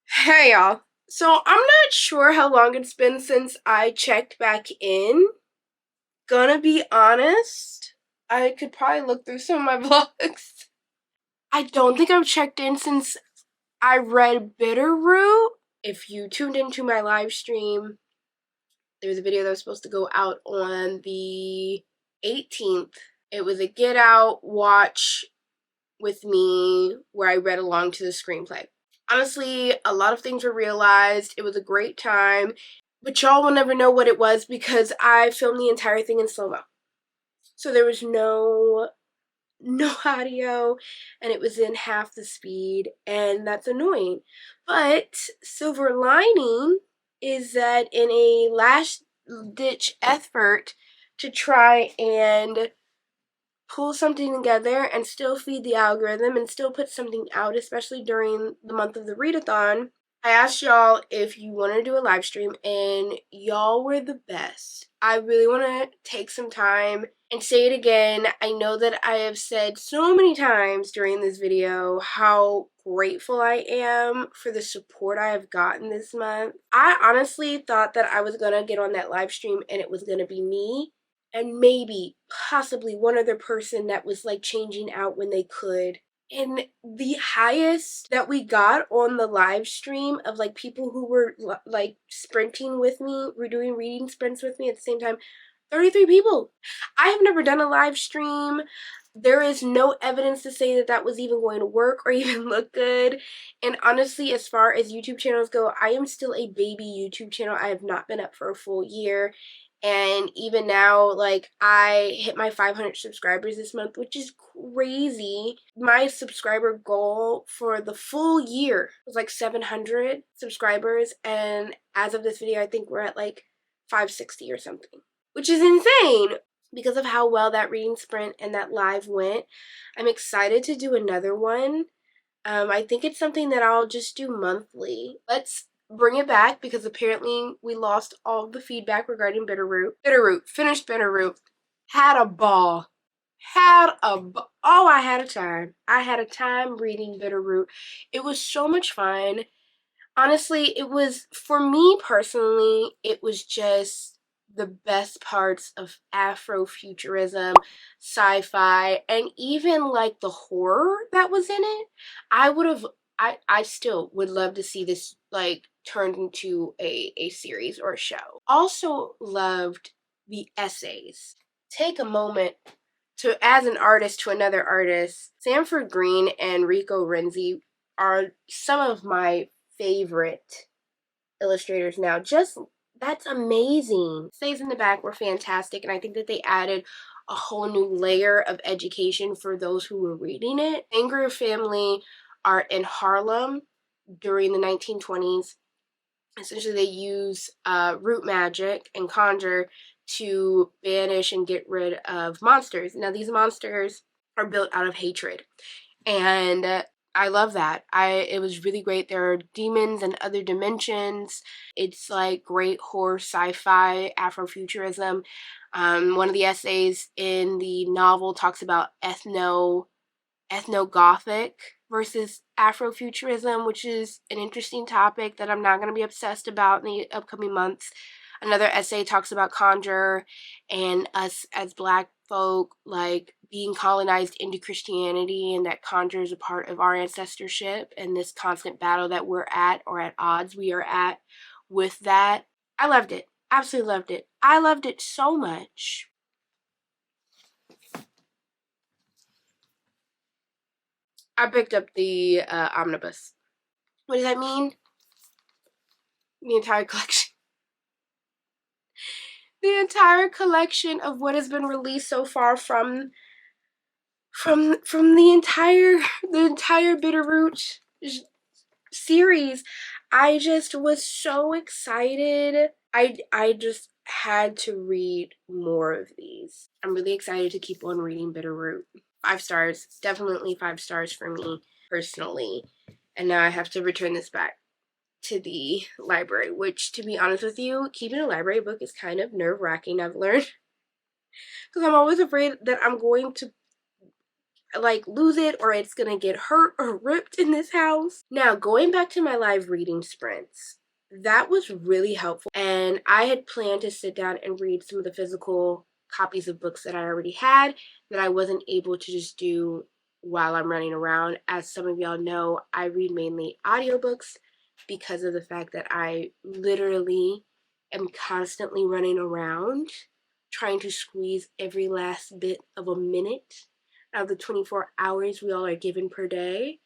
Hey y'all. So I'm not sure how long it's been since I checked back in. Gonna be honest, I could probably look through some of my vlogs. I don't think I've checked in since I read Bitterroot. If you tuned into my live stream, there was a video that was supposed to go out on the 18th. It was a get out, watch with me where I read along to the screenplay. Honestly, a lot of things were realized. It was a great time, but y'all will never know what it was because I filmed the entire thing in slow-mo. So there was no audio and it was in half the speed, and that's annoying. But silver lining is that in a last-ditch effort to try and pull something together and still feed the algorithm and still put something out, especially during the month of the readathon, I asked y'all if you want to do a live stream, and y'all were the best. I really want to take some time and say it again. I know that I have said so many times during this video how grateful I am for the support I have gotten this month. I honestly thought that I was going to get on that live stream and it was going to be me and maybe possibly one other person that was like changing out when they could. And the highest that we got on the live stream of like people who were like sprinting with me, were doing reading sprints with me at the same time, 33 people. I have never done a live stream. There is no evidence to say that that was even going to work or even look good. And honestly, as far as YouTube channels go, I am still a baby YouTube channel. I have not been up for a full year. And even now, like, I hit my 500 subscribers this month, which is crazy. My subscriber goal for the full year was like 700 subscribers. And as of this video, I think we're at like 560 or something, which is insane because of how well that reading sprint and that live went. I'm excited to do another one. I think it's something that I'll just do monthly. Let's bring it back because apparently we lost all the feedback regarding Bitterroot. Finished Bitterroot. Had a ball. Oh, I had a time. I had a time reading Bitterroot. It was so much fun. Honestly, it was, for me personally, it was just the best parts of Afrofuturism, sci-fi, and even like the horror that was in it. I still would love to see this like turned into a series or a show. Also loved the essays. Take a moment to, as an artist to another artist, Sanford Green and Rico Renzi are some of my favorite illustrators now. Just, that's amazing. Essays in the back were fantastic, and I think that they added a whole new layer of education for those who were reading it. Anger family are in Harlem during the 1920s. Essentially, they use root magic and conjure to banish and get rid of monsters. Now, these monsters are built out of hatred, and I love that. It was really great. There are demons and other dimensions. It's like great horror, sci-fi, Afrofuturism. One of the essays in the novel talks about ethno-Gothic versus Afrofuturism, which is an interesting topic that I'm not going to be obsessed about in the upcoming months. Another essay talks about conjure and us as Black folk, like, being colonized into Christianity, and that conjure is a part of our ancestorship and this constant battle that we're at, or at odds we are at with that. I loved it. Absolutely loved it. I loved it so much. I picked up the omnibus. What does that mean? The entire collection. The entire collection of what has been released so far from the entire Bitterroot series. I just was so excited. I just had to read more of these. I'm really excited to keep on reading Bitterroot. 5 stars, definitely 5 stars for me personally. And now I have to return this back to the library, which, to be honest with you, keeping a library book is kind of nerve-wracking, I've learned. Because I'm always afraid that I'm going to like lose it, or it's gonna get hurt or ripped in this house. Now, going back to my live reading sprints, that was really helpful, and I had planned to sit down and read some of the physical copies of books that I already had that I wasn't able to just do while I'm running around. As some of y'all know, I read mainly audiobooks because of the fact that I literally am constantly running around trying to squeeze every last bit of a minute out of the 24 hours we all are given per day,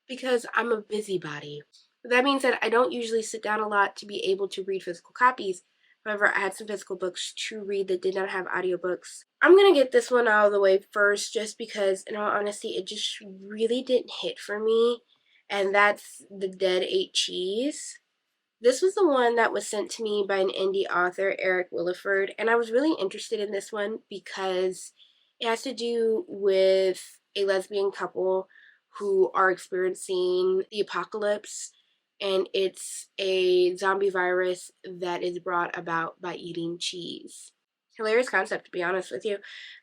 because I'm a busybody. That means that I don't usually sit down a lot to be able to read physical copies. However, I had some physical books to read that did not have audiobooks. I'm gonna get this one out of the way first, just because, in all honesty, it just really didn't hit for me, and that's The Dead Ate Cheese. This was the one that was sent to me by an indie author, Eric Williford, and I was really interested in this one because it has to do with a lesbian couple who are experiencing the apocalypse, and it's a zombie virus that is brought about by eating cheese. Hilarious concept, to be honest with you.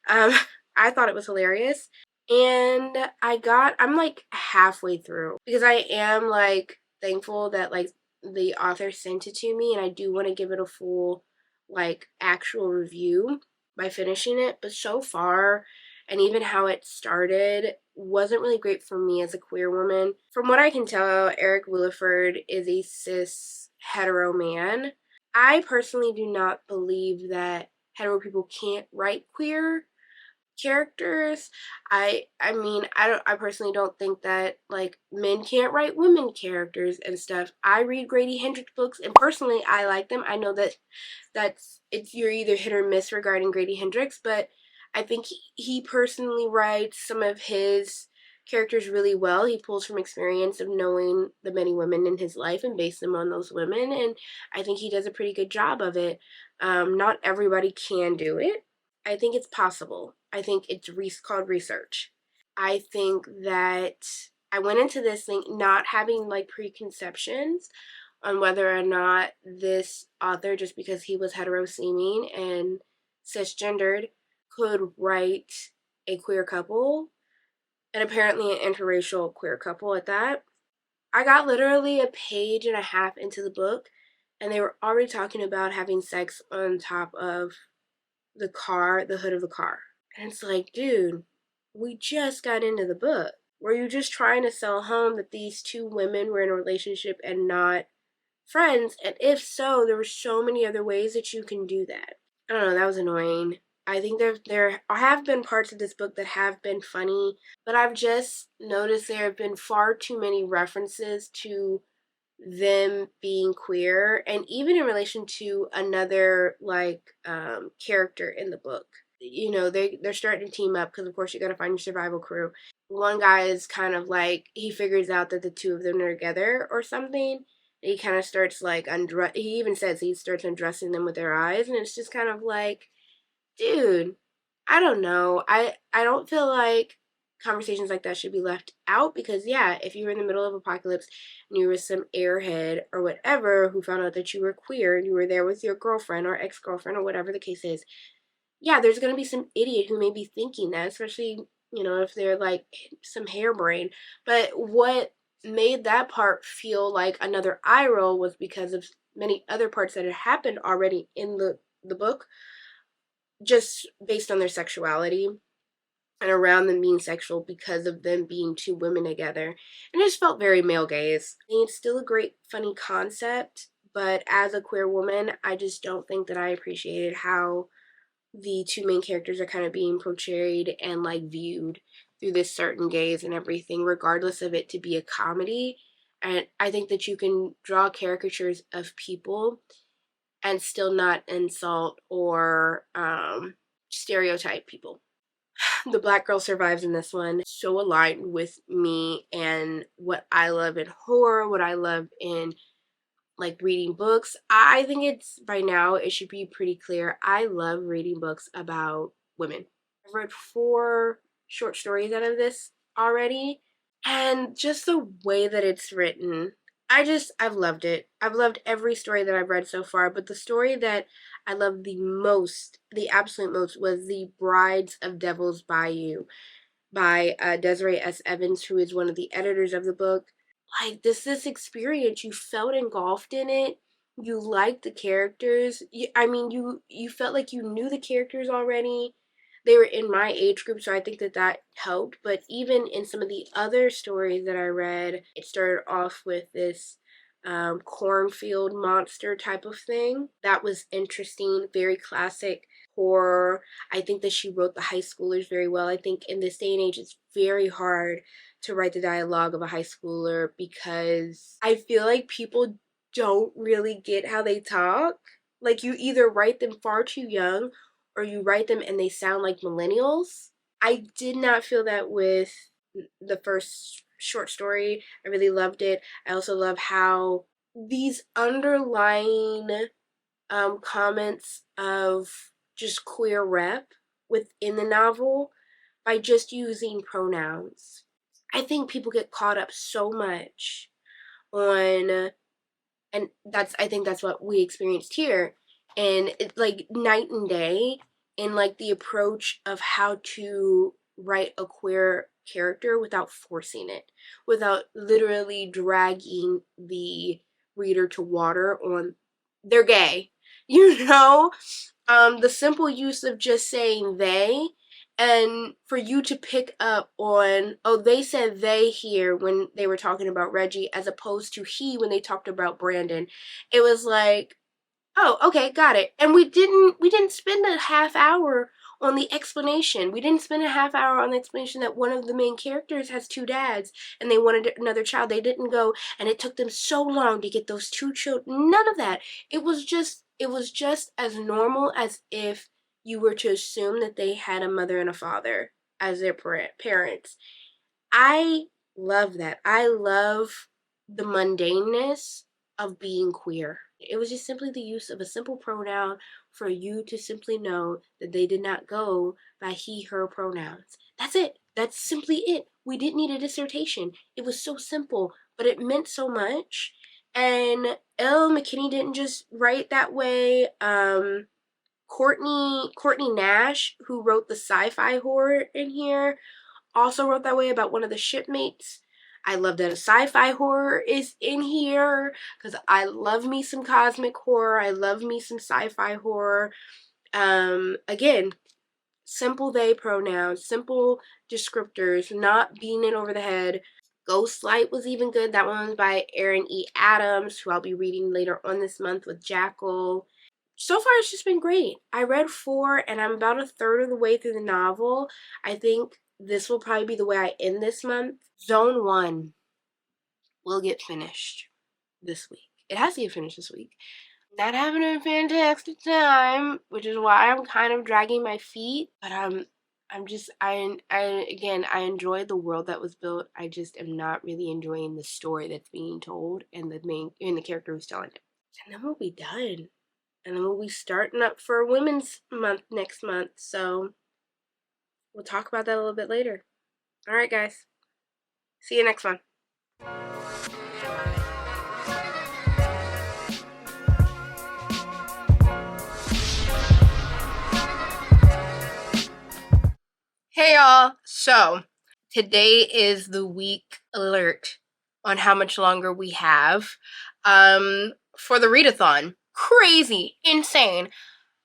I thought it was hilarious, and I'm like halfway through, because I am like thankful that like the author sent it to me, and I do want to give it a full like actual review by finishing it. But so far, and even how it started, wasn't really great for me as a queer woman. From what I can tell, Eric Williford is a cis hetero man. I personally do not believe that hetero people can't write queer characters. I personally don't think that like men can't write women characters and stuff. I read Grady Hendrix books, and personally I like them. I know that you're either hit or miss regarding Grady Hendrix, but I think he personally writes some of his characters really well. He pulls from experience of knowing the many women in his life and based them on those women, and I think he does a pretty good job of it. Not everybody can do it. I think it's possible. I think it's called research. I think that I went into this thing not having like preconceptions on whether or not this author, just because he was hetero-seeming and cisgendered, could write a queer couple, and apparently an interracial queer couple at that. I got literally a page and a half into the book, and they were already talking about having sex on top of the hood of the car. And it's like, dude, we just got into the book. Were you just trying to sell home that these two women were in a relationship and not friends? And if so, there were so many other ways that you can do that. I don't know, that was annoying. I think there have been parts of this book that have been funny, but I've just noticed there have been far too many references to them being queer, and even in relation to another like character in the book. You know, they're starting to team up, because of course you got to find your survival crew. One guy is kind of like, he figures out that the two of them are together or something, and he kind of starts like he even says he starts undressing them with their eyes, and it's just kind of like, dude, I don't know. I don't feel like conversations like that should be left out, because yeah, if you were in the middle of apocalypse and you were some airhead or whatever who found out that you were queer and you were there with your girlfriend or ex-girlfriend or whatever the case is, yeah, there's going to be some idiot who may be thinking that, especially, you know, if they're like some harebrained. But what made that part feel like another eye roll was because of many other parts that had happened already in the book, just based on their sexuality and around them being sexual because of them being two women together. And it just felt very male gaze. I mean, it's still a great, funny concept, but as a queer woman, I just don't think that I appreciated how the two main characters are kind of being portrayed and like viewed through this certain gaze and everything, regardless of it to be a comedy. And I think that you can draw caricatures of people and still not insult or stereotype people. The black girl survives in this one. So aligned with me and what I love in horror, what I love in like reading books. I think it's by now it should be pretty clear. I love reading books about women. I've read 4 short stories out of this already, and just the way that it's written, I've loved it. I've loved every story that I've read so far, but the story that I loved the most, the absolute most, was The Brides of Devil's Bayou by Desiree S. Evans, who is one of the editors of the book. Like, this experience, you felt engulfed in it. You liked the characters. You felt like you knew the characters already. They were in my age group, so I think that helped. But even in some of the other stories that I read, it started off with this cornfield monster type of thing. That was interesting, very classic horror. I think that she wrote the high schoolers very well. I think in this day and age, it's very hard to write the dialogue of a high schooler because I feel like people don't really get how they talk. Like, you either write them far too young or you write them and they sound like millennials. I did not feel that with the first short story. I really loved it. I also love how these underlying comments of just queer rep within the novel by just using pronouns. I think people get caught up so much on, and I think that's what we experienced here, and it's like night and day in like the approach of how to write a queer character without forcing it, without literally dragging the reader to water on they're gay. You know, the simple use of just saying they, and for you to pick up on, oh, they said they here when they were talking about Reggie as opposed to he when they talked about Brandon. It was like, oh, okay, got it. And we didn't spend a half hour on the explanation. We didn't spend a half hour on the explanation that one of the main characters has 2 dads and they wanted another child. They didn't go, and it took them so long to get those 2 children. None of that. It was just as normal as if you were to assume that they had a mother and a father as their parents. I love that. I love the mundaneness of being queer. It was just simply the use of a simple pronoun for you to simply know that they did not go by he, her pronouns. That's it. That's simply it. We didn't need a dissertation. It was so simple, but it meant so much. And Elle McKinney didn't just write that way. Courtney Nash, who wrote the sci-fi horror in here, also wrote that way about one of the shipmates. I love that a sci-fi horror is in here because I love me some cosmic horror. I love me some sci-fi horror. Again, simple they pronouns, simple descriptors, not beating it over the head. Ghostlight was even good. That one was by Aaron E. Adams, who I'll be reading later on this month with Jackal. So far, it's just been great. I read 4, and I'm about a third of the way through the novel. I think this will probably be the way I end this month. Zone 1 will get finished this week. It has to get finished this week. Not having a fantastic time, which is why I'm kind of dragging my feet. But I enjoy the world that was built. I just am not really enjoying the story that's being told and the character who's telling it. And then we'll be done. And then we'll be starting up for Women's Month next month. So we'll talk about that a little bit later. All right, guys. See you next one. Hey, y'all. So today is the week alert on how much longer we have for the readathon. Crazy, insane.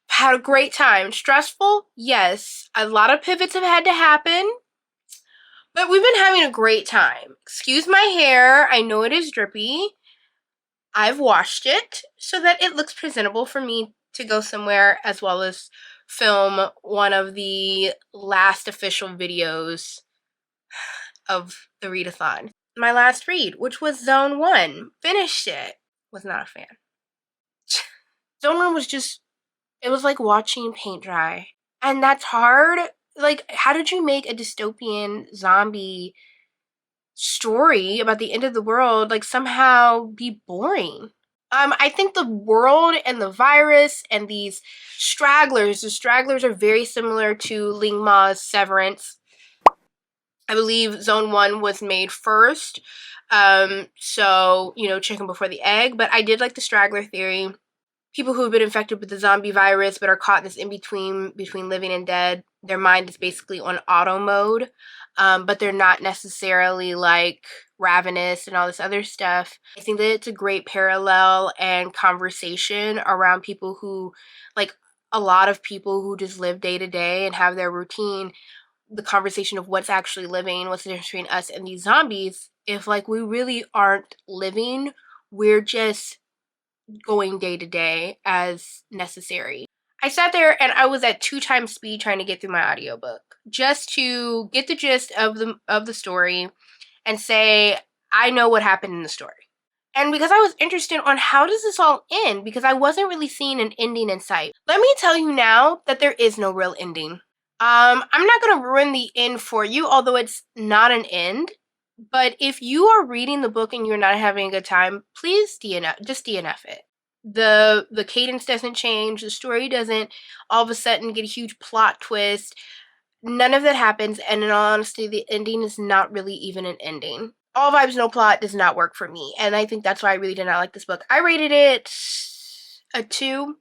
Had a great time. Stressful? Yes. A lot of pivots have had to happen. But we've been having a great time. Excuse my hair. I know it is drippy. I've washed it so that it looks presentable for me to go somewhere, as well as film one of the last official videos of the readathon. My last read, which was Zone 1. Finished it. Was not a fan. Zone 1 was just, it was like watching paint dry. And that's hard. Like, how did you make a dystopian zombie story about the end of the world, like, somehow be boring? I think the world and the virus and these stragglers, the stragglers are very similar to Ling Ma's Severance. I believe Zone 1 was made first. So, you know, chicken before the egg. But I did like the straggler theory. People who have been infected with the zombie virus but are caught in this in-between between living and dead. Their mind is basically on auto mode. But they're not necessarily like ravenous and all this other stuff. I think that it's a great parallel and conversation around people who, like, a lot of people who just live day to day and have their routine. The conversation of what's actually living, what's the difference between us and these zombies. If, like, we really aren't living, we're just going day to day as necessary. I sat there and I was at 2 times speed trying to get through my audiobook just to get the gist of the story and say, I know what happened in the story. And because I was interested on how does this all end, because I wasn't really seeing an ending in sight. Let me tell you now that there is no real ending. I'm not going to ruin the end for you, although it's not an end. But if you are reading the book and you're not having a good time, please just DNF it. The cadence doesn't change. The story doesn't all of a sudden get a huge plot twist. None of that happens. And in all honesty, the ending is not really even an ending. All vibes, no plot does not work for me. And I think that's why I really did not like this book. I rated it a 2.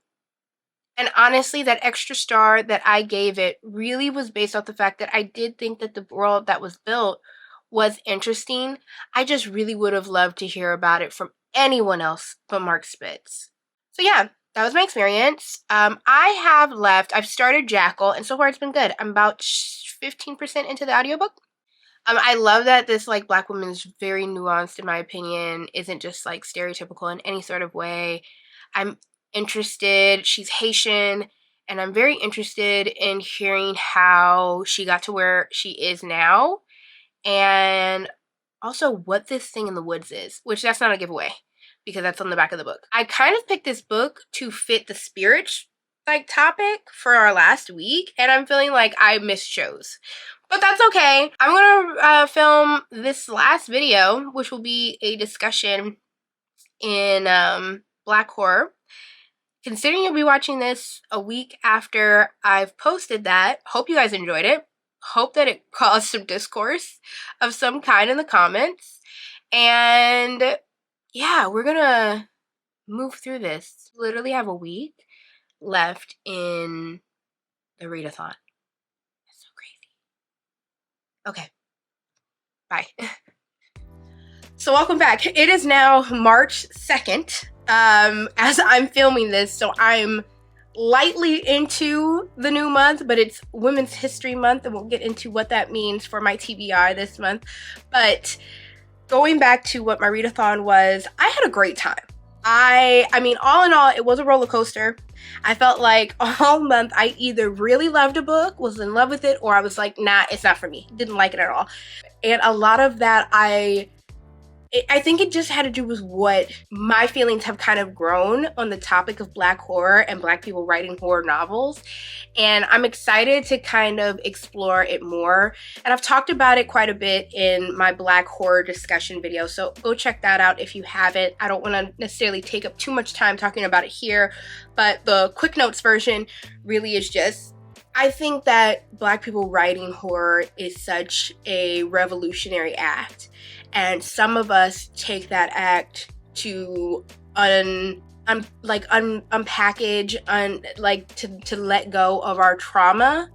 And honestly, that extra star that I gave it really was based off the fact that I did think that the world that was built was interesting. I just really would have loved to hear about it from anyone else but Mark Spitz. So yeah, that was my experience. I've started Jackal, and so far it's been good. I'm about 15% into the audiobook. I love that this, like, Black woman is very nuanced, in my opinion, isn't just, like, stereotypical in any sort of way. I'm interested. She's Haitian, and I'm very interested in hearing how she got to where she is now, and also what this thing in the woods is, which that's not a giveaway because that's on the back of the book. I kind of picked this book to fit the spirit, like, topic for our last week, and I'm feeling like I mischose. But that's okay. I'm gonna film this last video, which will be a discussion in Black horror. Considering you'll be watching this a week after I've posted that, hope you guys enjoyed it. Hope that it caused some discourse of some kind in the comments. And yeah, we're gonna move through this. Literally have a week left in the readathon. That's so crazy. Okay, bye. So welcome back. It is now March 2nd. As I'm filming this, so I'm lightly into the new month, but it's Women's History Month, and we'll get into what that means for my TBR this month. But going back to what my readathon was, I had a great time. I mean, all in all, it was a roller coaster. I felt like all month I either really loved a book, was in love with it, or I was like, nah, it's not for me. Didn't like it at all. And a lot of that I think it just had to do with what my feelings have kind of grown on the topic of Black horror and Black people writing horror novels. And I'm excited to kind of explore it more. And I've talked about it quite a bit in my Black horror discussion video, so go check that out if you haven't. I don't want to necessarily take up too much time talking about it here, but the quick notes version really is just, I think that Black people writing horror is such a revolutionary act. And some of us take that act to unpackage, to let go of our trauma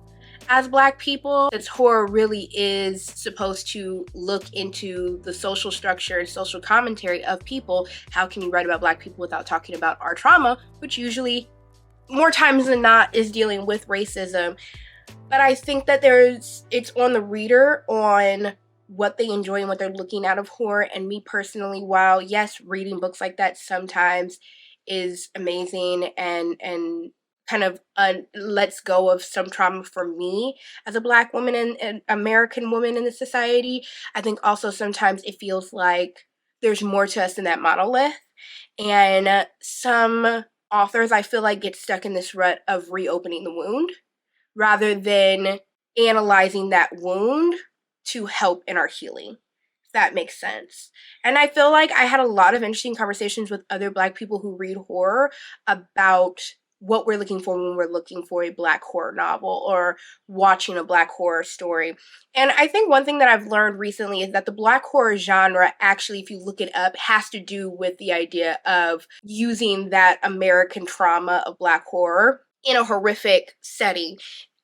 as Black people, since horror really is supposed to look into the social structure and social commentary of people. How can you write about Black people without talking about our trauma, which usually, more times than not, is dealing with racism. But I think that it's on the reader on what they enjoy and what they're looking out of horror. And me personally, while yes, reading books like that sometimes is amazing and kind of lets go of some trauma for me as a Black woman and American woman in the society, I think also sometimes it feels like there's more to us than that monolith. And some authors, I feel like, get stuck in this rut of reopening the wound rather than analyzing that wound to help in our healing, if that makes sense. And I feel like I had a lot of interesting conversations with other Black people who read horror about what we're looking for when we're looking for a Black horror novel or watching a Black horror story. And I think one thing that I've learned recently is that the Black horror genre, actually, if you look it up, has to do with the idea of using that American trauma of Black horror in a horrific setting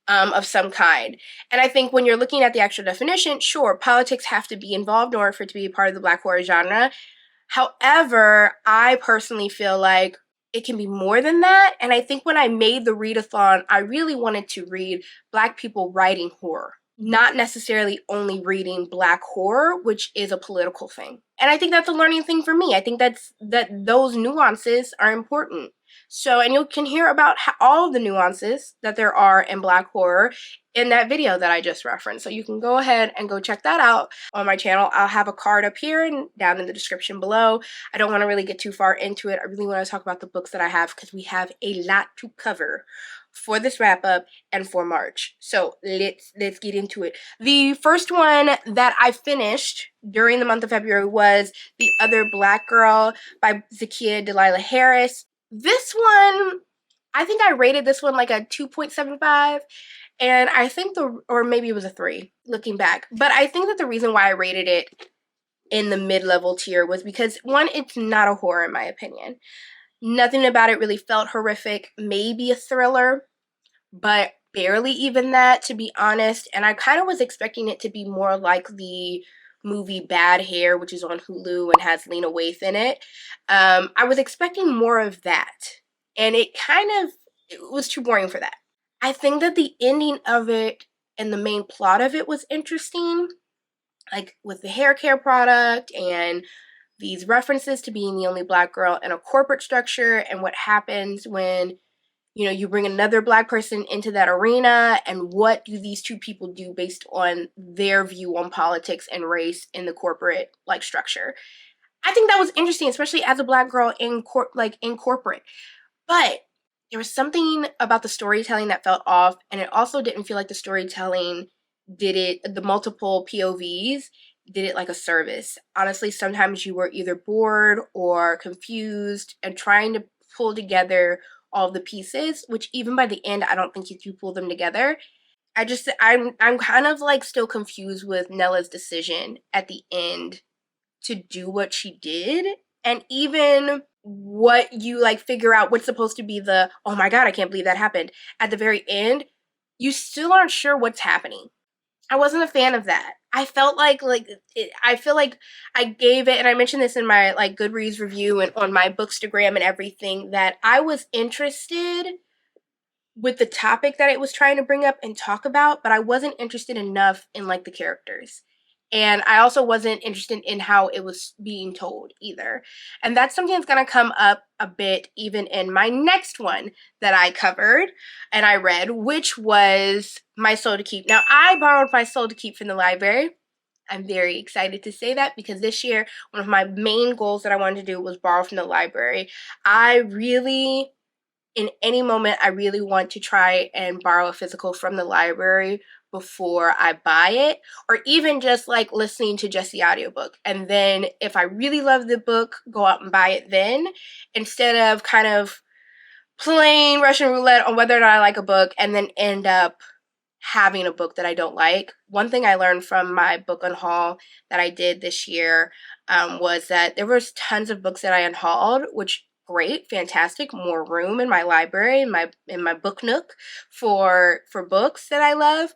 of some kind. And I think when you're looking at the actual definition, sure, politics have to be involved in order for it to be a part of the Black horror genre. However, I personally feel like it can be more than that. And I think when I made the readathon, I really wanted to read Black people writing horror, not necessarily only reading Black horror, which is a political thing. And I think that's a learning thing for me. I think that those nuances are important. So, and you can hear about all of the nuances that there are in Black horror in that video that I just referenced. So you can go ahead and go check that out on my channel. I'll have a card up here and down in the description below. I don't want to really get too far into it. I really want to talk about the books that I have because we have a lot to cover for this wrap up and for March. So let's get into it. The first one that I finished during the month of February was The Other Black Girl by Zakiya Dalila Harris. This one, I think I rated this one like a 2.75. And I think or maybe it was a 3 looking back. But I think that the reason why I rated it in the mid-level tier was because, one, it's not a horror in my opinion. Nothing about it really felt horrific. Maybe a thriller, but barely even that, to be honest. And I kind of was expecting it to be more like the movie Bad Hair, which is on Hulu and has Lena Waithe in it. I was expecting more of that. And it was too boring for that. I think that the ending of it and the main plot of it was interesting, like with the hair care product and these references to being the only Black girl in a corporate structure and what happens when, you know, you bring another Black person into that arena and what do these two people do based on their view on politics and race in the corporate like structure. I think that was interesting, especially as a Black girl in corporate. But there was something about the storytelling that felt off, and it also didn't feel like the storytelling the multiple POVs did it like a service. Honestly, sometimes you were either bored or confused and trying to pull together all the pieces, which even by the end, I don't think you pull them together. I'm kind of like still confused with Nella's decision at the end to do what she did. And even what you like figure out what's supposed to be the, oh my God, I can't believe that happened. At the very end, you still aren't sure what's happening. I wasn't a fan of that. I felt I feel like I gave it, and I mentioned this in my like Goodreads review and on my Bookstagram and everything, that I was interested with the topic that it was trying to bring up and talk about, but I wasn't interested enough in like the characters. And I also wasn't interested in how it was being told either. And that's something that's going to come up a bit even in my next one that I covered and I read, which was My Soul to Keep. Now, I borrowed My Soul to Keep from the library. I'm very excited to say that because this year, one of my main goals that I wanted to do was borrow from the library. In any moment, I really want to try and borrow a physical from the library before I buy it, or even just like listening to just the audiobook. And then if I really love the book, go out and buy it then, instead of kind of playing Russian roulette on whether or not I like a book and then end up having a book that I don't like. One thing I learned from my book unhaul that I did this year was that there was tons of books that I unhauled, which great, fantastic, more room in my library, in my book nook for books that I love.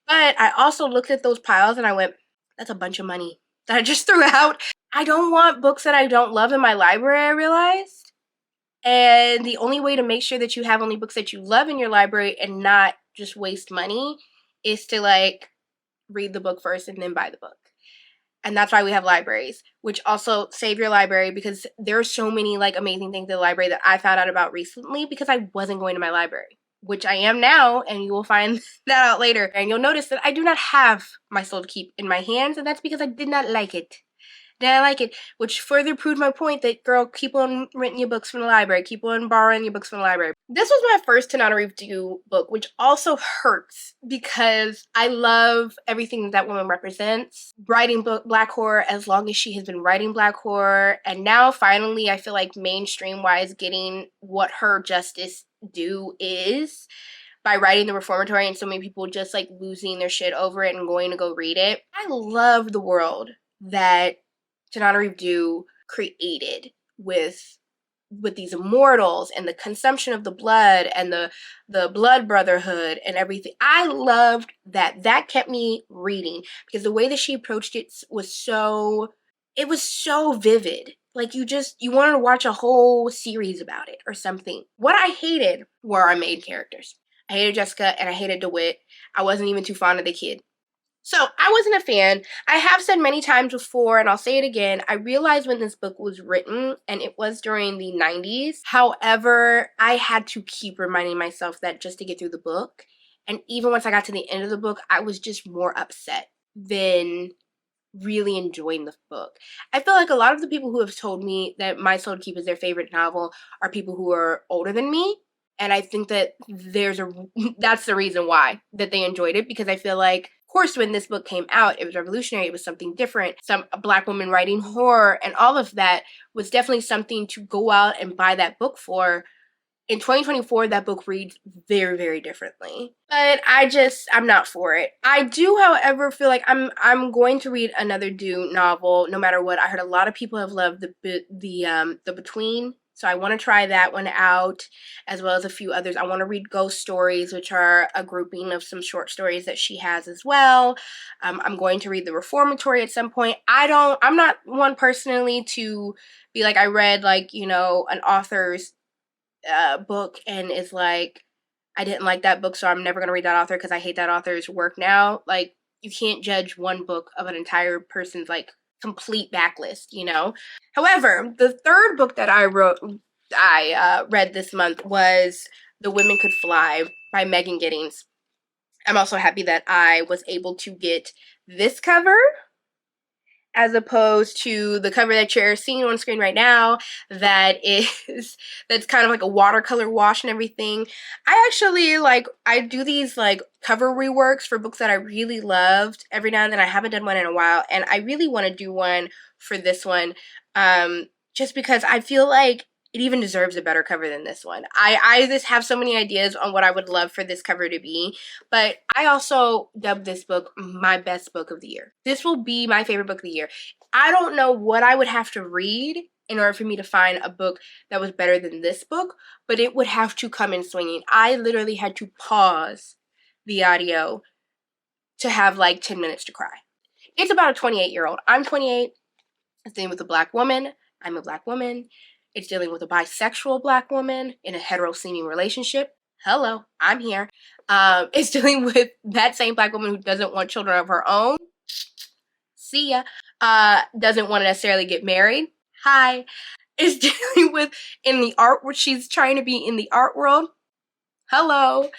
But I also looked at those piles and I went, that's a bunch of money that I just threw out. I don't want books that I don't love in my library, I realized. And the only way to make sure that you have only books that you love in your library and not just waste money is to like read the book first and then buy the book. And that's why we have libraries, which also save your library, because there are so many like amazing things in the library that I found out about recently because I wasn't going to my library, which I am now, and you will find that out later. And you'll notice that I do not have My Soul to Keep in my hands, and that's because I did not like it. Didn't like it, which further proved my point that, girl, keep on renting your books from the library. Keep on borrowing your books from the library. This was my first Tanana Review book, which also hurts because I love everything that woman represents. Writing Black horror as long as she has been writing Black horror, and now finally I feel like mainstream-wise getting what her justice due is by writing The Reformatory, and so many people just like losing their shit over it and going to go read it. I love the world that Tanana Review created with these immortals and the consumption of the blood and the blood brotherhood and everything. I loved that. That kept me reading because the way that she approached it was so vivid. Like you wanted to watch a whole series about it or something. What I hated were our main characters. I hated Jessica and I hated DeWitt. I wasn't even too fond of the kid. So I wasn't a fan. I have said many times before, and I'll say it again, I realized when this book was written, and it was during the 90s. However, I had to keep reminding myself that just to get through the book. And even once I got to the end of the book, I was just more upset than really enjoying the book. I feel like a lot of the people who have told me that My Soul to Keep is their favorite novel are people who are older than me. And I think that that's the reason why that they enjoyed it, because I feel like, of course, when this book came out, it was revolutionary. It was something different. A Black woman writing horror and all of that was definitely something to go out and buy that book for. In 2024, that book reads very, very differently. But I'm not for it. I do, however, feel like I'm going to read another Dune novel, no matter what. I heard a lot of people have loved the Between. So I want to try that one out, as well as a few others. I want to read Ghost Stories, which are a grouping of some short stories that she has as well. I'm going to read The Reformatory at some point. I'm not one personally to be like, I read like, an author's book and is like, I didn't like that book, so I'm never going to read that author because I hate that author's work now. Like, you can't judge one book of an entire person's like complete backlist, However, the third book that I read this month was The Women Could Fly by Megan Giddings. I'm also happy that I was able to get this cover as opposed to the cover that you're seeing on screen right now that's kind of like a watercolor wash and everything. I actually I do these like cover reworks for books that I really loved every now and then. I haven't done one in a while, and I really want to do one for this one, just because I feel like it even deserves a better cover than this one. I just have so many ideas on what I would love for this cover to be, but I also dubbed this book my best book of the year. This will be my favorite book of the year. I don't know what I would have to read in order for me to find a book that was better than this book, but it would have to come in swinging. I literally had to pause the audio to have like 10 minutes to cry. It's about a 28-year-old. I'm 28. It's dealing with a Black woman. I'm a Black woman. It's dealing with a bisexual Black woman in a hetero-seeming relationship. Hello, I'm here. It's dealing with that same Black woman who doesn't want children of her own. See ya. Doesn't want to necessarily get married. Hi. It's dealing with in the art, where she's trying to be in the art world. Hello.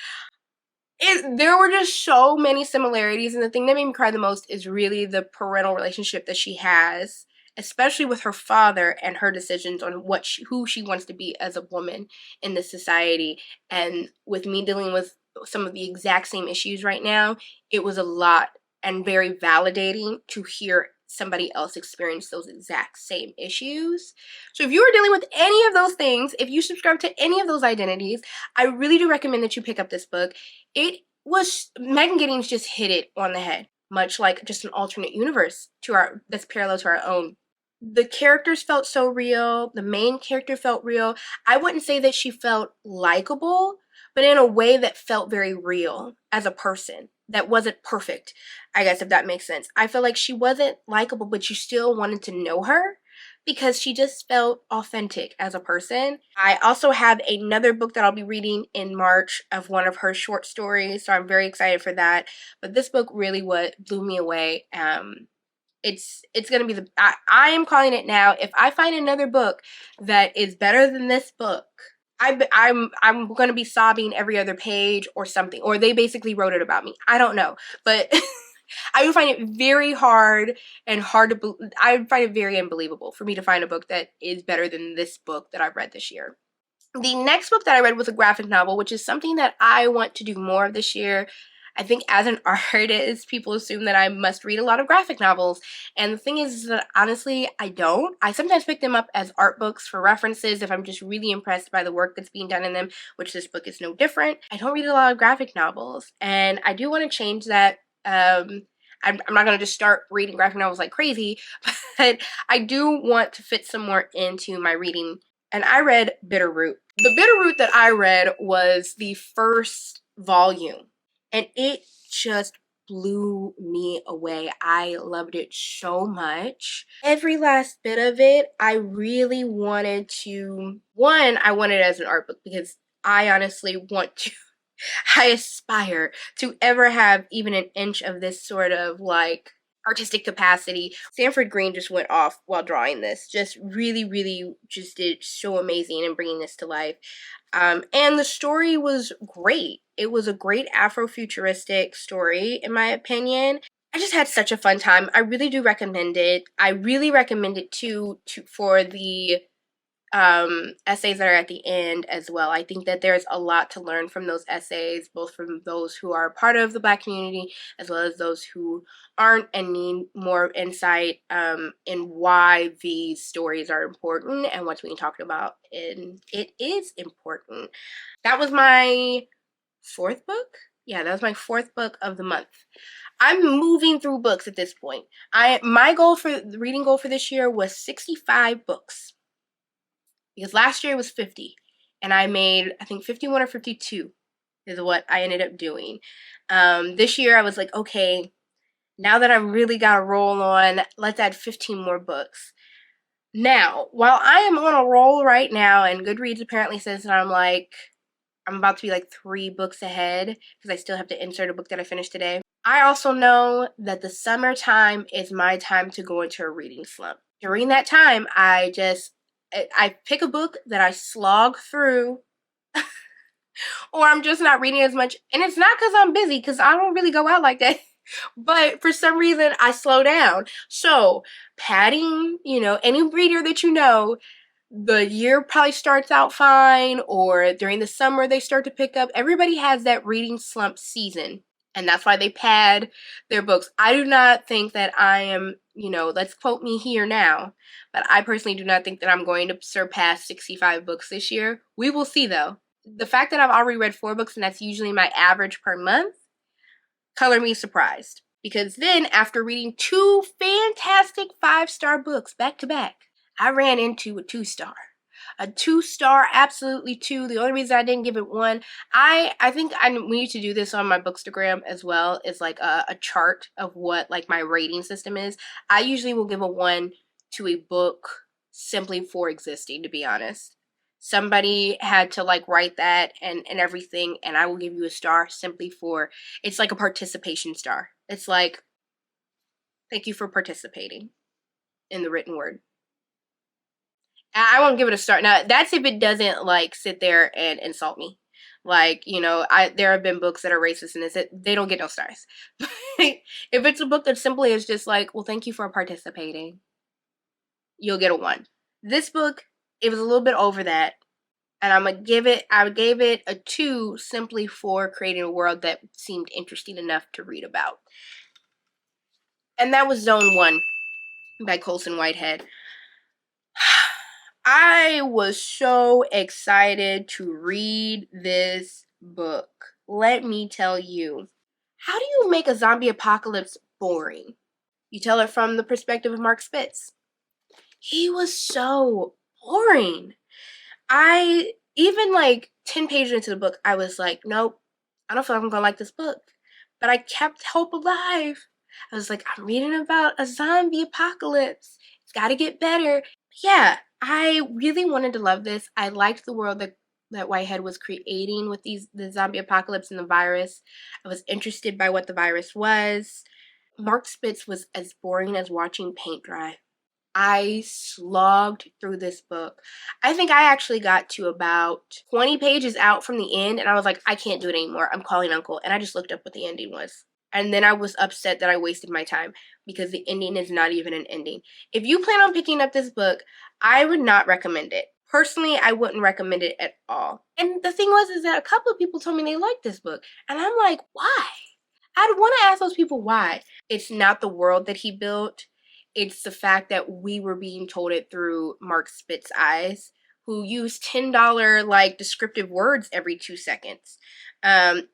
There were just so many similarities, and the thing that made me cry the most is really the parental relationship that she has, especially with her father and her decisions on who she wants to be as a woman in this society. And with me dealing with some of the exact same issues right now, it was a lot and very validating to hear somebody else experience those exact same issues. So if you are dealing with any of those things, if you subscribe to any of those identities, I really do recommend that you pick up this book. Megan Giddings just hit it on the head, much like just an alternate universe that's parallel to our own. The characters felt so real. The main character felt real. I wouldn't say that she felt likable, but in a way that felt very real as a person. That wasn't perfect, I guess, if that makes sense. I feel like she wasn't likable, but you still wanted to know her because she just felt authentic as a person. I also have another book that I'll be reading in March of one of her short stories, so I'm very excited for that. But this book really what blew me away. It's gonna be the I am calling it now. If I find another book that is better than this book, I'm gonna be sobbing every other page or something, or they basically wrote it about me. I don't know, but I would find it very hard and hard to. I would find it very unbelievable for me to find a book that is better than this book that I've read this year. The next book that I read was a graphic novel, which is something that I want to do more of this year. I think as an artist, people assume that I must read a lot of graphic novels. And the thing is that honestly, I don't. I sometimes pick them up as art books for references if I'm just really impressed by the work that's being done in them, which this book is no different. I don't read a lot of graphic novels, and I do want to change that. I'm not going to just start reading graphic novels like crazy, but I do want to fit some more into my reading. And I read Bitterroot. The Bitterroot that I read was the first volume, and it just blew me away. I loved it so much. Every last bit of it, I really wanted to, one, I wanted it as an art book because I honestly want to, I aspire to ever have even an inch of this sort of like artistic capacity. Sanford Green just went off while drawing this. Just really, really just did so amazing in bringing this to life. And the story was great. It was a great Afrofuturistic story, in my opinion. I just had such a fun time. I really do recommend it. I really recommend it too for the essays that are at the end as well. I think that there's a lot to learn from those essays, both from those who are part of the Black community as well as those who aren't and need more insight in why these stories are important and what's being talked about. And it is important. That was my fourth book. Yeah, that was my fourth book of the month. I'm moving through books at this point. My goal for the reading goal for this year was 65 books. Because last year it was 50, and I made, I think 51 or 52 is what I ended up doing. This year I was like, okay, now that I'm really got a roll on, let's add 15 more books. Now, while I am on a roll right now, and Goodreads apparently says that I'm about to be like 3 books ahead, because I still have to insert a book that I finished today. I also know that the summertime is my time to go into a reading slump. During that time, I pick a book that I slog through, or I'm just not reading as much. And it's not because I'm busy, because I don't really go out like that. But for some reason, I slow down. So, padding, any reader that you know, the year probably starts out fine, or during the summer they start to pick up. Everybody has that reading slump season, and that's why they pad their books. I do not think that I am, let's quote me here now, but I personally do not think that I'm going to surpass 65 books this year. We will see though. The fact that I've already read 4 books, and that's usually my average per month, color me surprised. Because then, after reading 2 fantastic 5-star books back to back, I ran into a 2-star. A 2-star, absolutely 2. The only reason I didn't give it 1, I think we need to do this on my Bookstagram as well. It's like a chart of what like my rating system is. I usually will give a 1 to a book simply for existing, to be honest. Somebody had to like write that and everything, and I will give you a star simply for, it's like a participation star. It's like, thank you for participating in the written word. I won't give it a star. Now, that's if it doesn't like sit there and insult me. Like, there have been books that are racist and they don't get no stars. If it's a book that simply is just like, well, thank you for participating, you'll get a 1. This book, it was a little bit over that. And I gave it a 2 simply for creating a world that seemed interesting enough to read about. And that was Zone 1 by Colson Whitehead. I was so excited to read this book. Let me tell you. How do you make a zombie apocalypse boring? You tell it from the perspective of Mark Spitz. He was so boring. I even like 10 pages into the book, I was like, nope, I don't feel like I'm gonna like this book. But I kept hope alive. I was like, I'm reading about a zombie apocalypse. It's gotta get better. Yeah, I really wanted to love this. I liked the world that Whitehead was creating with the zombie apocalypse and the virus. I was interested by what the virus was. Mark Spitz was as boring as watching paint dry. I slogged through this book. I think I actually got to about 20 pages out from the end, and I was like, I can't do it anymore. I'm calling Uncle. And I just looked up what the ending was. And then I was upset that I wasted my time because the ending is not even an ending. If you plan on picking up this book, I would not recommend it. Personally, I wouldn't recommend it at all. And the thing was, is that a couple of people told me they liked this book. And I'm like, why? I'd want to ask those people why. It's not the world that he built. It's the fact that we were being told it through Mark Spitz's eyes, who used $10 like descriptive words every 2 seconds.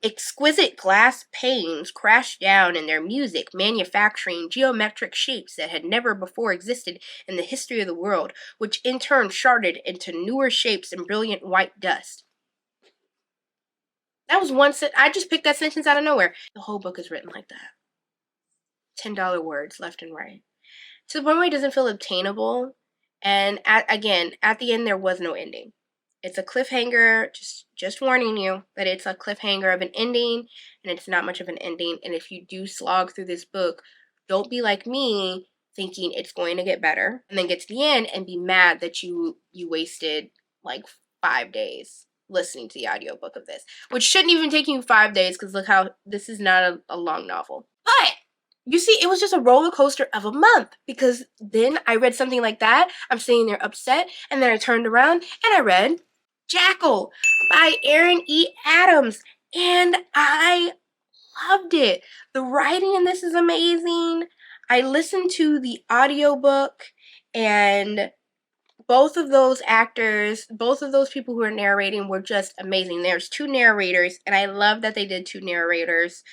Exquisite glass panes crashed down in their music, manufacturing geometric shapes that had never before existed in the history of the world, which in turn sharded into newer shapes in brilliant white dust. That was one sentence. I just picked that sentence out of nowhere. The whole book is written like that. $10 words left and right. To the point where it doesn't feel obtainable. And at the end, there was no ending. It's a cliffhanger. Just warning you that it's a cliffhanger of an ending, and it's not much of an ending. And if you do slog through this book, don't be like me, thinking it's going to get better, and then get to the end and be mad that you wasted like 5 days listening to the audiobook of this, which shouldn't even take you 5 days, because look how this is not a long novel. But you see, it was just a roller coaster of a month, because then I read something like that. I'm sitting there upset, and then I turned around and I read Jackal by Aaron E. Adams, and I loved it. The writing in this is amazing. I listened to the audiobook, and both of those actors, both of those people who are narrating were just amazing. There's 2 narrators, and I love that they did 2 narrators.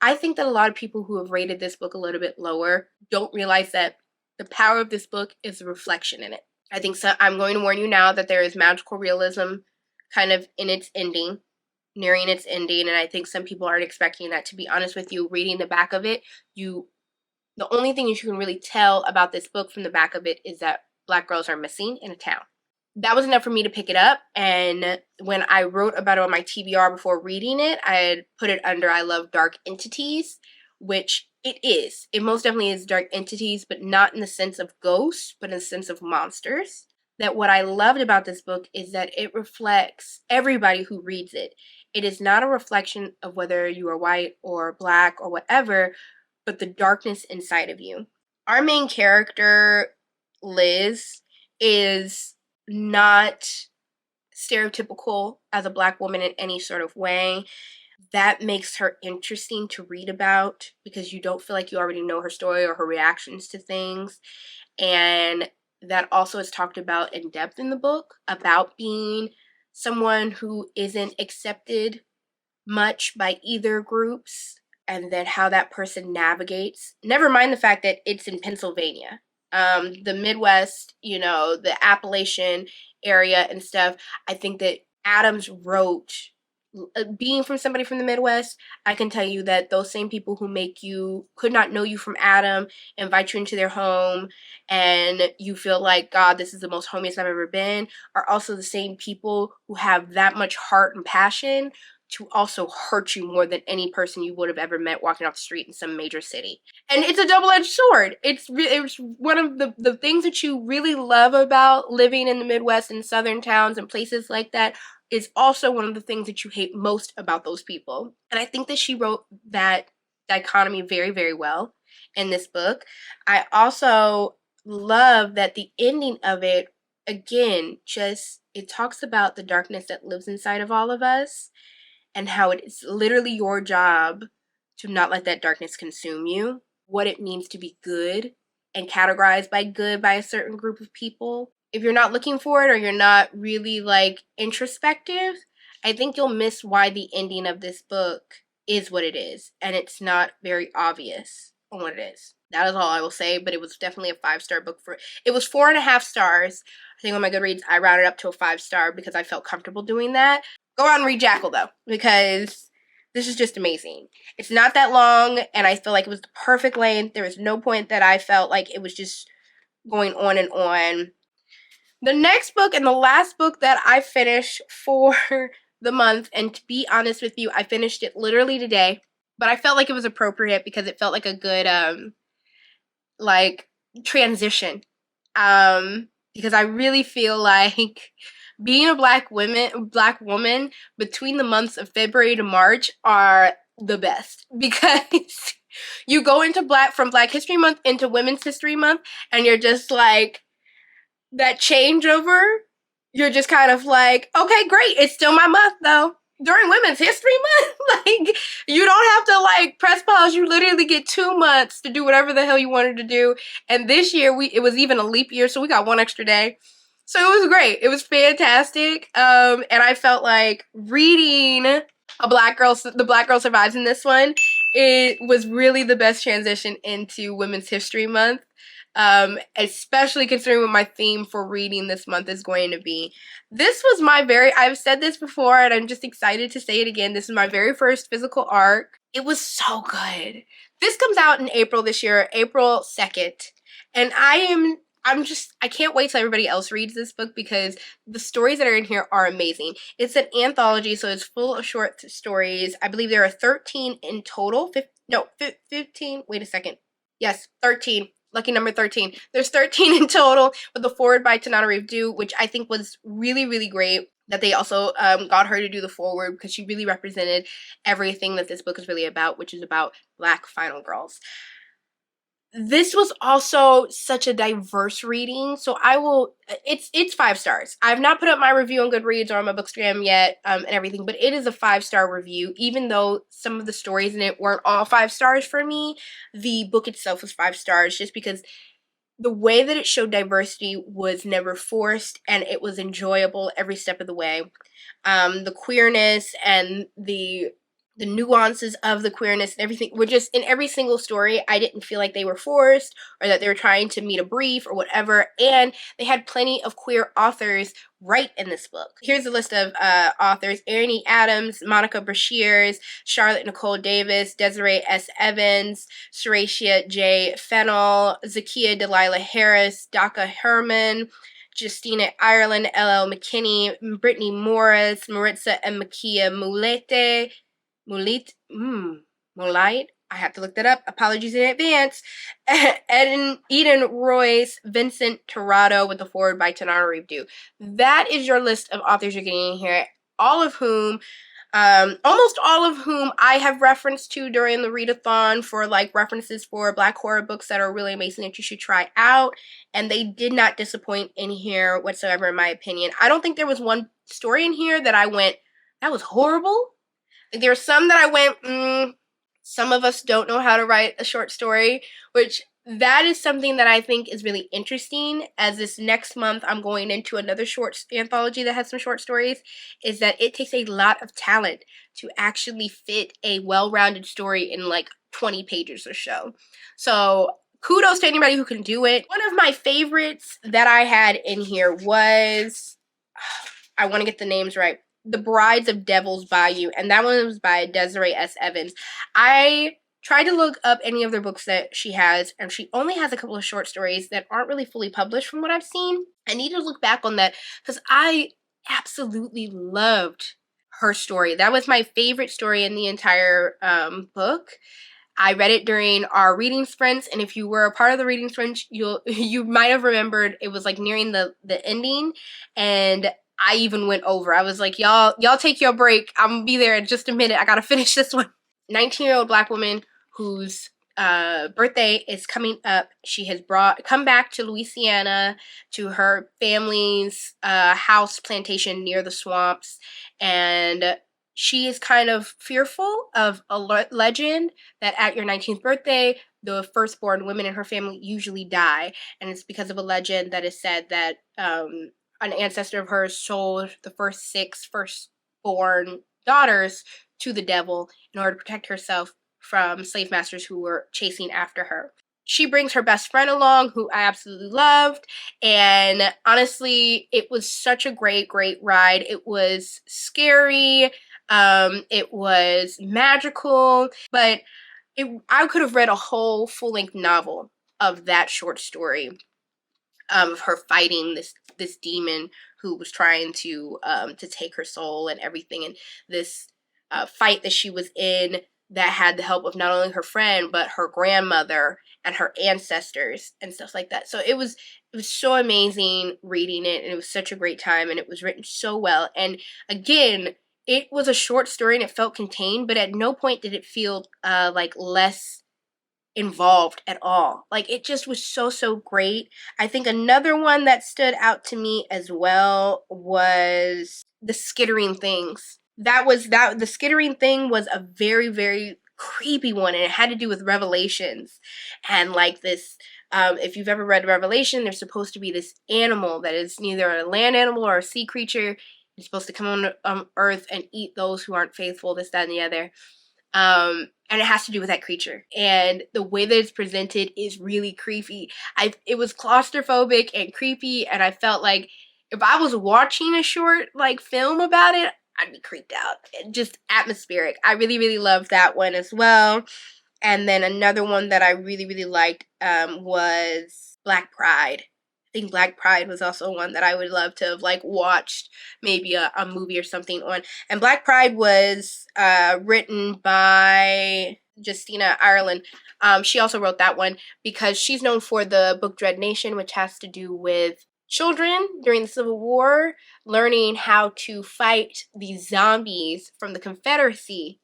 I think that a lot of people who have rated this book a little bit lower don't realize that the power of this book is the reflection in it. I think so. I'm going to warn you now that there is magical realism kind of in its ending, nearing its ending, and I think some people aren't expecting that. To be honest with you, reading the back of it, the only thing you can really tell about this book from the back of it is that Black girls are missing in a town. That was enough for me to pick it up, and when I wrote about it on my TBR before reading it, I had put it under I love dark entities, which it is. It most definitely is dark entities, but not in the sense of ghosts, but in the sense of monsters. That what I loved about this book is that it reflects everybody who reads it. It is not a reflection of whether you are white or black or whatever, but the darkness inside of you. Our main character, Liz, is not stereotypical as a black woman in any sort of way. That makes her interesting to read about, because you don't feel like you already know her story or her reactions to things. And that also is talked about in depth in the book, about being someone who isn't accepted much by either groups, and then how that person navigates. Never mind the fact that it's in Pennsylvania. The Midwest, the Appalachian area and stuff. I think that Adams wrote, being from somebody from the Midwest, I can tell you that those same people who could not know you from Adam, invite you into their home, and you feel like, God, this is the most homiest I've ever been, are also the same people who have that much heart and passion to also hurt you more than any person you would have ever met walking off the street in some major city. And it's a double-edged sword. It's one of the things that you really love about living in the Midwest and southern towns and places like that is also one of the things that you hate most about those people. And I think that she wrote that dichotomy very, very well in this book. I also love that the ending of it, again, it talks about the darkness that lives inside of all of us, and how it is literally your job to not let that darkness consume you, what it means to be good and categorized by good by a certain group of people. If you're not looking for it, or you're not really introspective, I think you'll miss why the ending of this book is what it is, and it's not very obvious on what it is. That is all I will say, but it was definitely a 5-star book. It was 4.5 stars. I think on my Goodreads, I rounded up to a 5-star because I felt comfortable doing that. Go out and read Jackal, though, because this is just amazing. It's not that long, and I feel like it was the perfect length. There was no point that I felt like it was just going on and on. The next book and the last book that I finished for the month, and to be honest with you, I finished it literally today, but I felt like it was appropriate because it felt like a good, like, transition. Because I really feel like being a black woman between the months of February to March are the best, because you go into from Black History Month into Women's History Month, and you're just like, that changeover, you're just kind of like, okay, great, it's still my month though. During Women's History Month, like, you don't have to like press pause. You literally get 2 months to do whatever the hell you wanted to do. And this year it was even a leap year, so we got 1 extra day. So it was great. It was fantastic. And I felt like reading The Black Girl Survives in this one, it was really the best transition into Women's History Month. Especially considering what my theme for reading this month is going to be. This was I've said this before and I'm just excited to say it again. This is my very first physical ARC. It was so good. This comes out in April this year, April 2nd. And I can't wait till everybody else reads this book because the stories that are in here are amazing. It's an anthology, so it's full of short stories. I believe there are 13 in total. 15. Wait a second. Yes, 13. Lucky number 13. There's 13 in total, with the foreword by Tanana Reeve, which I think was really, really great. That they also got her to do the foreword because she really represented everything that this book is really about, which is about Black final girls. This was also such a diverse reading, so it's 5 stars. I've not put up my review on Goodreads or on my Bookstagram yet, and everything, but it is a 5-star review. Even though some of the stories in it weren't all 5 stars for me, the book itself was 5 stars, just because the way that it showed diversity was never forced, and it was enjoyable every step of the way. The queerness and the nuances of the queerness and everything were just in every single story. I didn't feel like they were forced or that they were trying to meet a brief or whatever, and they had plenty of queer authors right in this book. Here's a list of authors: Erin E. Adams, Monica Brashears, Charlotte Nicole Davis, Desiree S. Evans, Saracia J. Fennell, Zakiya Delilah Harris, Daka Herman, Justina Ireland, L.L. McKinney, Brittany Morris, Maritza and Makia Mulite, I have to look that up. Apologies in advance. Eden Royce, Vincent Torrado, with the foreword by Tanana Reeve. That is your list of authors you're getting in here. Almost all of whom I have referenced to during the readathon for like references for Black horror books that are really amazing that you should try out. And they did not disappoint in here whatsoever, in my opinion. I don't think there was one story in here that I went, that was horrible. There are some that I went, some of us don't know how to write a short story, which that is something that I think is really interesting, as this next month I'm going into another short anthology that has some short stories, is that it takes a lot of talent to actually fit a well-rounded story in like 20 pages or so. So kudos to anybody who can do it. One of my favorites that I had in here was, I want to get the names right, The Brides of Devil's Bayou, and that one was by Desiree S. Evans. I tried to look up any of their books that she has, and she only has a couple of short stories that aren't really fully published from what I've seen. I need to look back on that because I absolutely loved her story. That was my favorite story in the entire book. I read it during our reading sprints, and if you were a part of the reading sprint, you might have remembered it was like nearing the ending, and I even went over. I was like, y'all take your break. I'm gonna be there in just a minute. I gotta finish this one. 19-year-old Black woman whose birthday is coming up. She has come back to Louisiana to her family's house plantation near the swamps, and she is kind of fearful of a legend that at your 19th birthday, the firstborn women in her family usually die, and it's because of a legend that is said that an ancestor of hers sold the first 6 firstborn daughters to the devil in order to protect herself from slave masters who were chasing after her. she brings her best friend along, who I absolutely loved. And honestly, it was such a great ride. It was scary. It was magical, but I could have read a whole full-length novel of that short story, of her fighting this demon who was trying to take her soul and everything, and this fight that she was in that had the help of not only her friend but her grandmother and her ancestors and stuff like that. So it was so amazing reading it, and it was such a great time, and it was written so well. And again, it was a short story and it felt contained, but at no point did it feel like less involved at all. Like, it just was so great. I think another one that stood out to me as well was The Skittering Things. The Skittering Thing was a very creepy one, and it had to do with revelations. And like this, if you've ever read Revelation, there's supposed to be this animal that is neither a land animal or a sea creature. It's supposed to come on earth and eat those who aren't faithful, this, that, and the other. And it has to do with that creature. And the way that it's presented is really creepy. It was claustrophobic and creepy, and I felt like if I was watching a short like film about it, I'd be creeped out. Just atmospheric. I really loved that one as well. And then another one that I really liked was Black Pride. I think Black Pride was also one that I would love to have like watched maybe a movie or something on. And Black Pride was written by Justina Ireland. She also wrote that one because she's known for the book Dread Nation, which has to do with children during the Civil War learning how to fight these zombies from the Confederacy,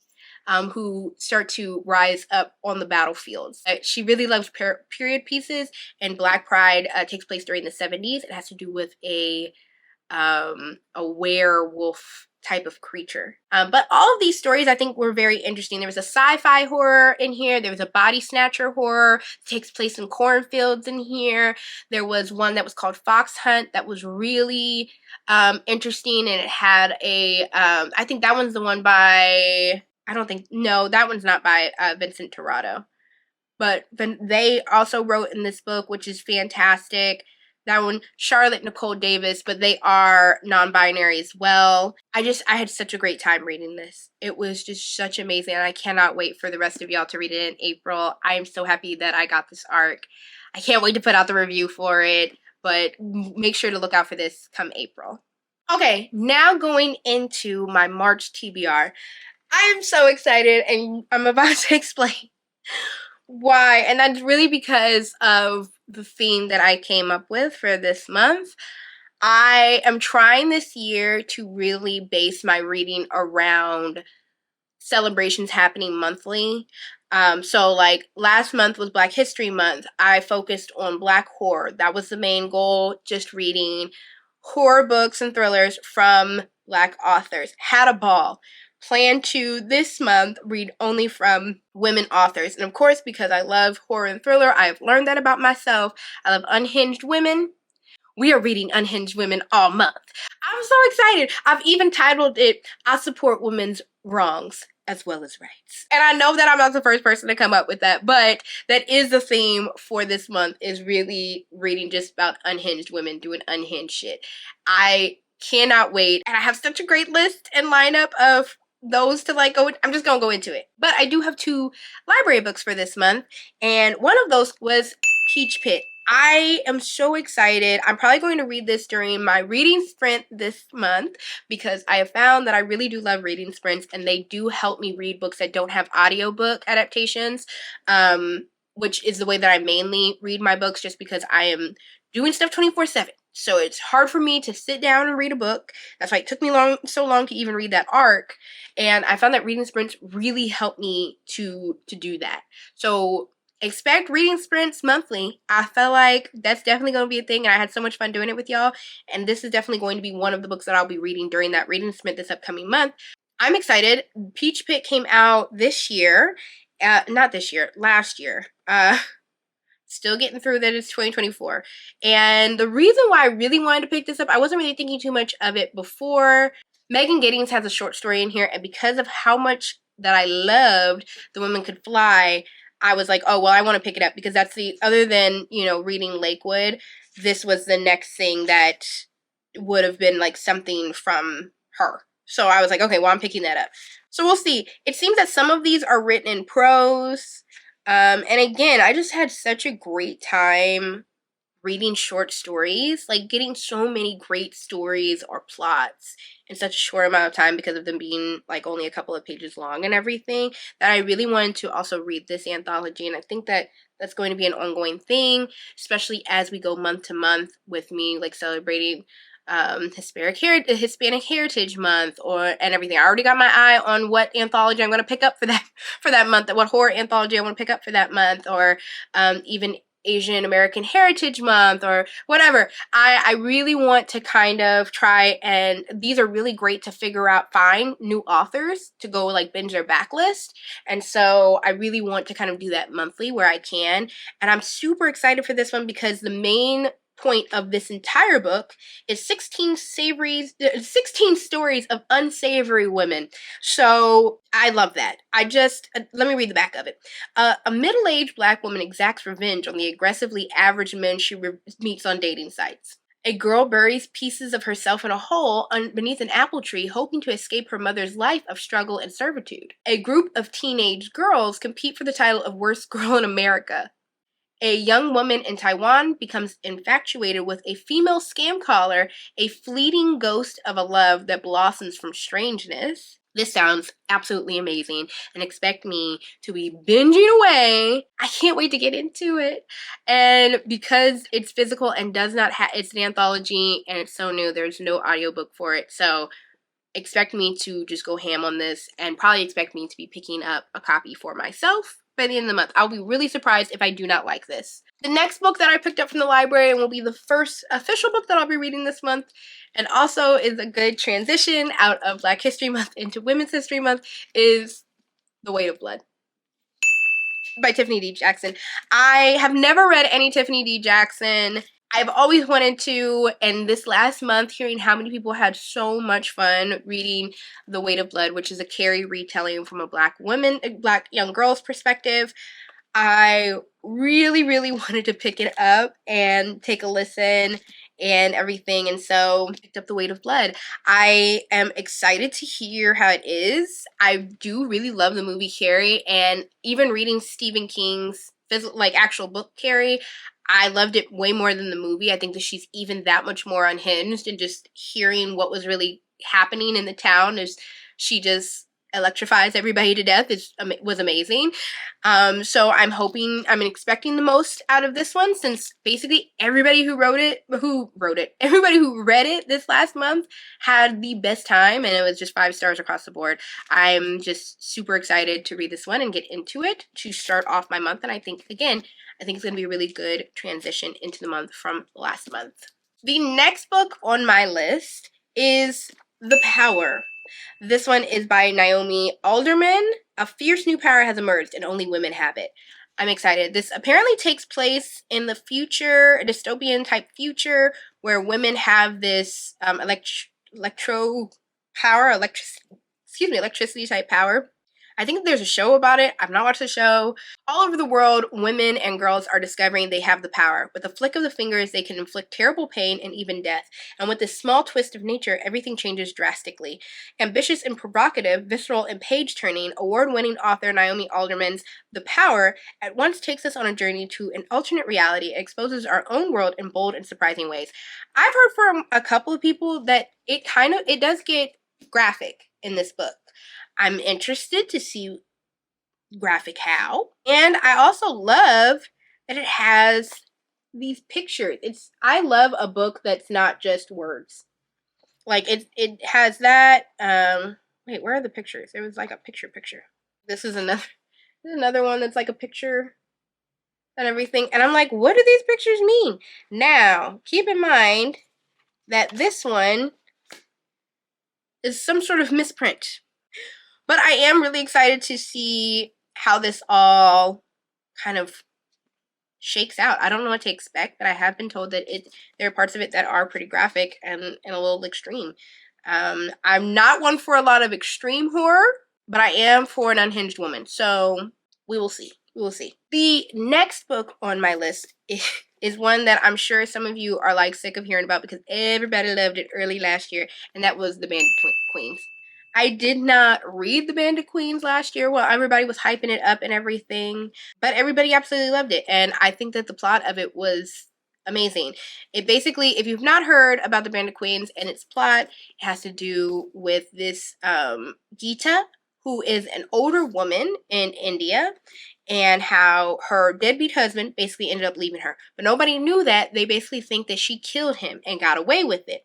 who start to rise up on the battlefields. She really loves period pieces, and Black Pride takes place during the 70s. It has to do with a werewolf type of creature. But all of these stories I think were very interesting. There was a sci-fi horror in here. There was a body snatcher horror. It takes place in cornfields in here. There was one that was called Fox Hunt that was really interesting, and it had a I think that one's the one by no, that one's not by Vincent Torrado. But they also wrote in this book, which is fantastic. That one, Charlotte Nicole Davis, but they are non-binary as well. I had such a great time reading this. It was just such amazing, and I cannot wait for the rest of y'all to read it in April. I am so happy that I got this arc. I can't wait to put out the review for it, but make sure to look out for this come April. Okay, now going into my March TBR. I am so excited, and I'm about to explain why. And that's really because of the theme that I came up with for this month. I am trying this year to really base my reading around celebrations happening monthly. So like last month was Black History Month. I focused on Black horror. That was the main goal, just reading horror books and thrillers from Black authors. Had a ball. Plan to this month read only from women authors. And of course, because I love horror and thriller, I have learned that about myself. I love unhinged women. We are reading unhinged women all month. I'm so excited. I've even titled it, I Support Women's Wrongs as Well as Rights. And I know that I'm not the first person to come up with that, but that is the theme for this month, is really reading just about unhinged women doing unhinged shit. I cannot wait. And I have such a great list and lineup of those to like go. I'm just gonna go into it. But I do have 2 library books for this month, and one of those was Peach Pit. I am so excited. I'm probably going to read this during my reading sprint this month because I have found that I really do love reading sprints, and they do help me read books that don't have audiobook adaptations, which is the way that I mainly read my books, just because I am doing stuff 24/7. So it's hard for me to sit down and read a book. That's why it took me so long to even read that arc. And I found that reading sprints really helped me to do that. So expect reading sprints monthly. I felt like that's definitely going to be a thing, and I had so much fun doing it with y'all. And this is definitely going to be one of the books that I'll be reading during that reading sprint this upcoming month. I'm excited. Peach Pit came out this year. Not this year, last year. Still getting through that it's 2024. And the reason why I really wanted to pick this up, I wasn't really thinking too much of it before. Megan Giddings has a short story in here, and because of how much that I loved The Women Could Fly, I was like, oh, well, I want to pick it up because that's other than, reading Lakewood, this was the next thing that would have been like something from her. So I was like, okay, well, I'm picking that up. So we'll see. It seems that some of these are written in prose. And again, I just had such a great time reading short stories, like getting so many great stories or plots in such a short amount of time because of them being like only a couple of pages long and everything, that I really wanted to also read this anthology. And I think that that's going to be an ongoing thing, especially as we go month to month with me like celebrating Hispanic Heritage Month and everything. I already got my eye on what anthology I'm going to pick up for that month, what horror anthology I want to pick up for that month, or even Asian American Heritage Month or whatever. I really want to kind of try, and these are really great to figure out, find new authors to go like binge their backlist. And so I really want to kind of do that monthly where I can. And I'm super excited for this one because the main point of this entire book is 16 stories of unsavory women. So I love that. Let me read the back of it. A middle-aged black woman exacts revenge on the aggressively average men she meets on dating sites. A girl buries pieces of herself in a hole beneath an apple tree, hoping to escape her mother's life of struggle and servitude. A group of teenage girls compete for the title of Worst Girl in America. A young woman in Taiwan becomes infatuated with a female scam caller, a fleeting ghost of a love that blossoms from strangeness. This sounds absolutely amazing, and expect me to be binging away. I can't wait to get into it. And because it's physical and does not have, it's an anthology and it's so new, there's no audiobook for it. So expect me to just go ham on this, and probably expect me to be picking up a copy for myself by the end of the month. I'll be really surprised if I do not like this. The next book that I picked up from the library and will be the first official book that I'll be reading this month, and also is a good transition out of Black History Month into Women's History Month, is The Weight of Blood by Tiffany D. Jackson. I have never read any Tiffany D. Jackson. I've always wanted to, and this last month, hearing how many people had so much fun reading The Weight of Blood, which is a Carrie retelling from a black young girl's perspective, I really, really wanted to pick it up and take a listen and everything, and so picked up The Weight of Blood. I am excited to hear how it is. I do really love the movie Carrie, and even reading Stephen King's actual book Carrie, I loved it way more than the movie. I think that she's even that much more unhinged, and just hearing what was really happening in the town as she just electrifies everybody to death was amazing. So I'm expecting the most out of this one, since basically everybody everybody who read it this last month had the best time, and it was just 5 stars across the board. I'm just super excited to read this one and get into it to start off my month, and I think it's going to be a really good transition into the month from last month. The next book on my list is The Power. This one is by Naomi Alderman. A fierce new power has emerged, and only women have it. I'm excited. This apparently takes place in the future, a dystopian type future, where women have this electricity type power. I think there's a show about it. I've not watched the show. All over the world, women and girls are discovering they have the power. With a flick of the fingers, they can inflict terrible pain and even death. And with this small twist of nature, everything changes drastically. Ambitious and provocative, visceral and page-turning, award-winning author Naomi Alderman's The Power at once takes us on a journey to an alternate reality and exposes our own world in bold and surprising ways. I've heard from a couple of people that it does get graphic in this book. I'm interested to see graphic how. And I also love that it has these pictures. I love a book that's not just words. Like it has that wait, where are the pictures? There was like a picture. This is another one that's like a picture and everything. And I'm like, what do these pictures mean? Now, keep in mind that this one is some sort of misprint. But I am really excited to see how this all kind of shakes out. I don't know what to expect, but I have been told that there are parts of it that are pretty graphic and a little extreme. I'm not one for a lot of extreme horror, but I am for an unhinged woman. So we will see. We'll see. The next book on my list is one that I'm sure some of you are like sick of hearing about because everybody loved it early last year, and that was The Band of Queens. I did not read The Band of Queens last year while everybody was hyping it up and everything, but everybody absolutely loved it, and I think that the plot of it was amazing. It basically, if you've not heard about The Band of Queens and its plot, it has to do with this Geeta, who is an older woman in India, and how her deadbeat husband basically ended up leaving her. But nobody knew that. They basically think that she killed him and got away with it.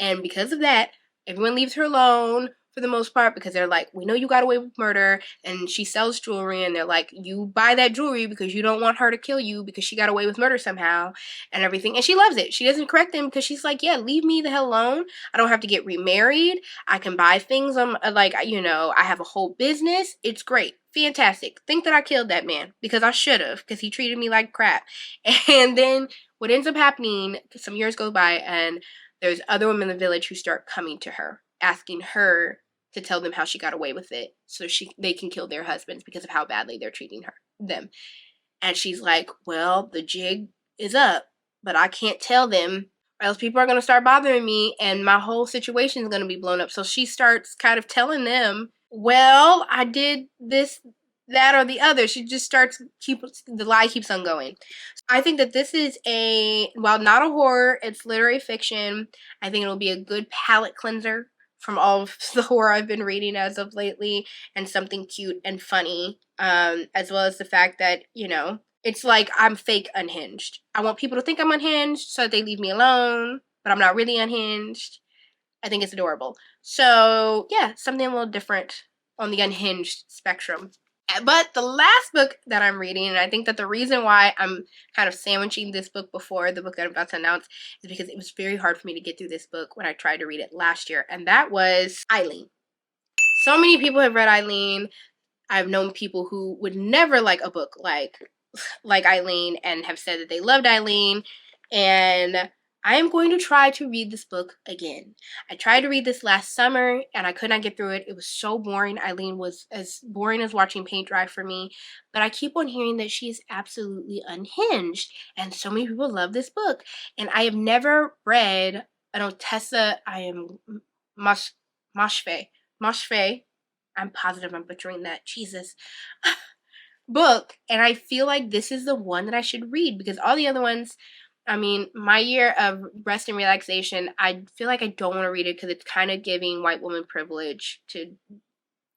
And because of that, everyone leaves her alone for the most part because they're like, we know you got away with murder. And she sells jewelry and they're like, you buy that jewelry because you don't want her to kill you because she got away with murder somehow and everything. And she loves it. She doesn't correct them because she's like, yeah, leave me the hell alone. I don't have to get remarried. I can buy things. I'm like, you know, I have a whole business. It's great. Fantastic. Think that I killed that man because I should have because he treated me like crap. And then what ends up happening, some years go by and there's other women in the village who start coming to her, asking her to tell them how she got away with it so they can kill their husbands because of how badly they're treating them. And she's like, well, the jig is up, but I can't tell them or else people are going to start bothering me and my whole situation is going to be blown up. So she starts kind of telling them, well, I did this, that, or the other. She just starts, the lie keeps on going. I think that this is while not a horror, it's literary fiction. I think it'll be a good palate cleanser from all of the horror I've been reading as of lately, and something cute and funny, as well as the fact that, you know, it's like I'm fake unhinged. I want people to think I'm unhinged so that they leave me alone, but I'm not really unhinged. I think it's adorable. So, yeah, something a little different on the unhinged spectrum. But the last book that I'm reading, and I think that the reason why I'm kind of sandwiching this book before the book that I'm about to announce is because it was very hard for me to get through this book when I tried to read it last year, and that was Eileen. So many people have read Eileen. I've known people who would never like a book like Eileen and have said that they loved Eileen, and I am going to try to read this book again. I tried to read this last summer and I could not get through it. It was so boring. Eileen was as boring as watching paint dry for me. But I keep on hearing that she is absolutely unhinged. And so many people love this book. And I have never read an Otessa, Moshfegh. I'm positive I'm butchering that. Jesus. Book. And I feel like this is the one that I should read because all the other ones, I mean, my year of rest and relaxation, I feel like I don't want to read it because it's kind of giving white woman privilege to,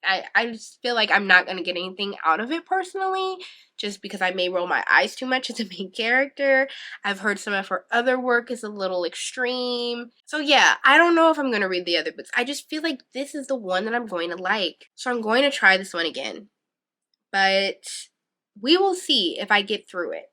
I just feel like I'm not going to get anything out of it personally, just because I may roll my eyes too much as a main character. I've heard some of her other work is a little extreme. So yeah, I don't know if I'm going to read the other books. I just feel like this is the one that I'm going to like. So I'm going to try this one again. But we will see if I get through it.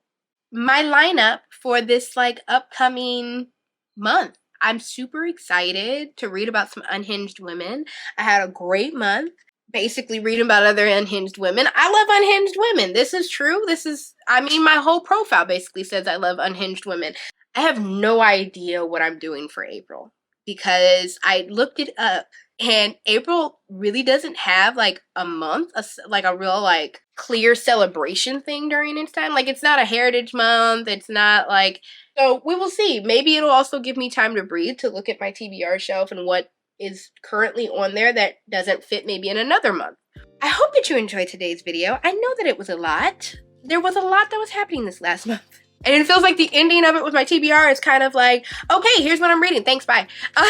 My lineup for this like upcoming month. I'm super excited to read about some unhinged women. I had a great month basically reading about other unhinged women. I love unhinged women. This is true. My whole profile basically says I love unhinged women. I have no idea what I'm doing for April because I looked it up. And April really doesn't have like a month, a real like clear celebration thing during its time. Like it's not a heritage month. It's not like, so we will see. Maybe it'll also give me time to breathe, to look at my TBR shelf and what is currently on there that doesn't fit maybe in another month. I hope that you enjoyed today's video. I know that it was a lot. There was a lot that was happening this last month. And it feels like the ending of it with my TBR is kind of like, okay, here's what I'm reading. Thanks, bye. But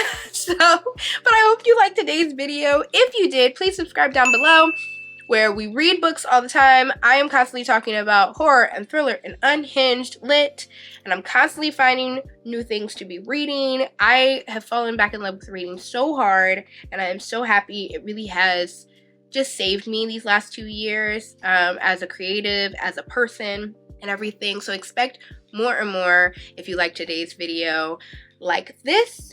I hope you liked today's video. If you did, please subscribe down below where we read books all the time. I am constantly talking about horror and thriller and unhinged lit. And I'm constantly finding new things to be reading. I have fallen back in love with reading so hard. And I am so happy. It really has just saved me these last 2 years as a creative, as a person, and everything. So expect more and more. If you like today's video, like this,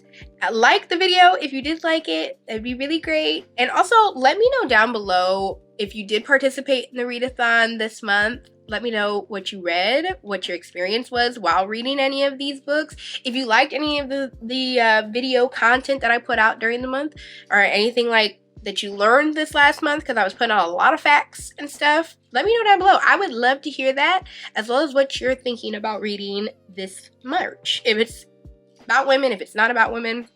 like the video if you did like it. It'd be really great. And also let me know down below if you did participate in the readathon this month. Let me know what you read, what your experience was while reading any of these books. If you liked any of the video content that I put out during the month, or anything like that you learned this last month, because I was putting out a lot of facts and stuff. Let me know down below. I would love to hear that, as well as what you're thinking about reading this March. If it's about women, if it's not about women.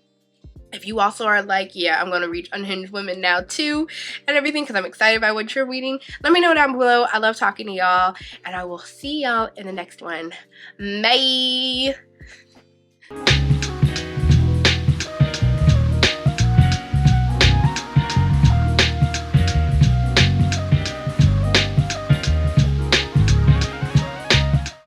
If you also are like, yeah, I'm going to read Unhinged Women now too, and everything, because I'm excited by what you're reading, let me know down below. I love talking to y'all, and I will see y'all in the next one. Bye!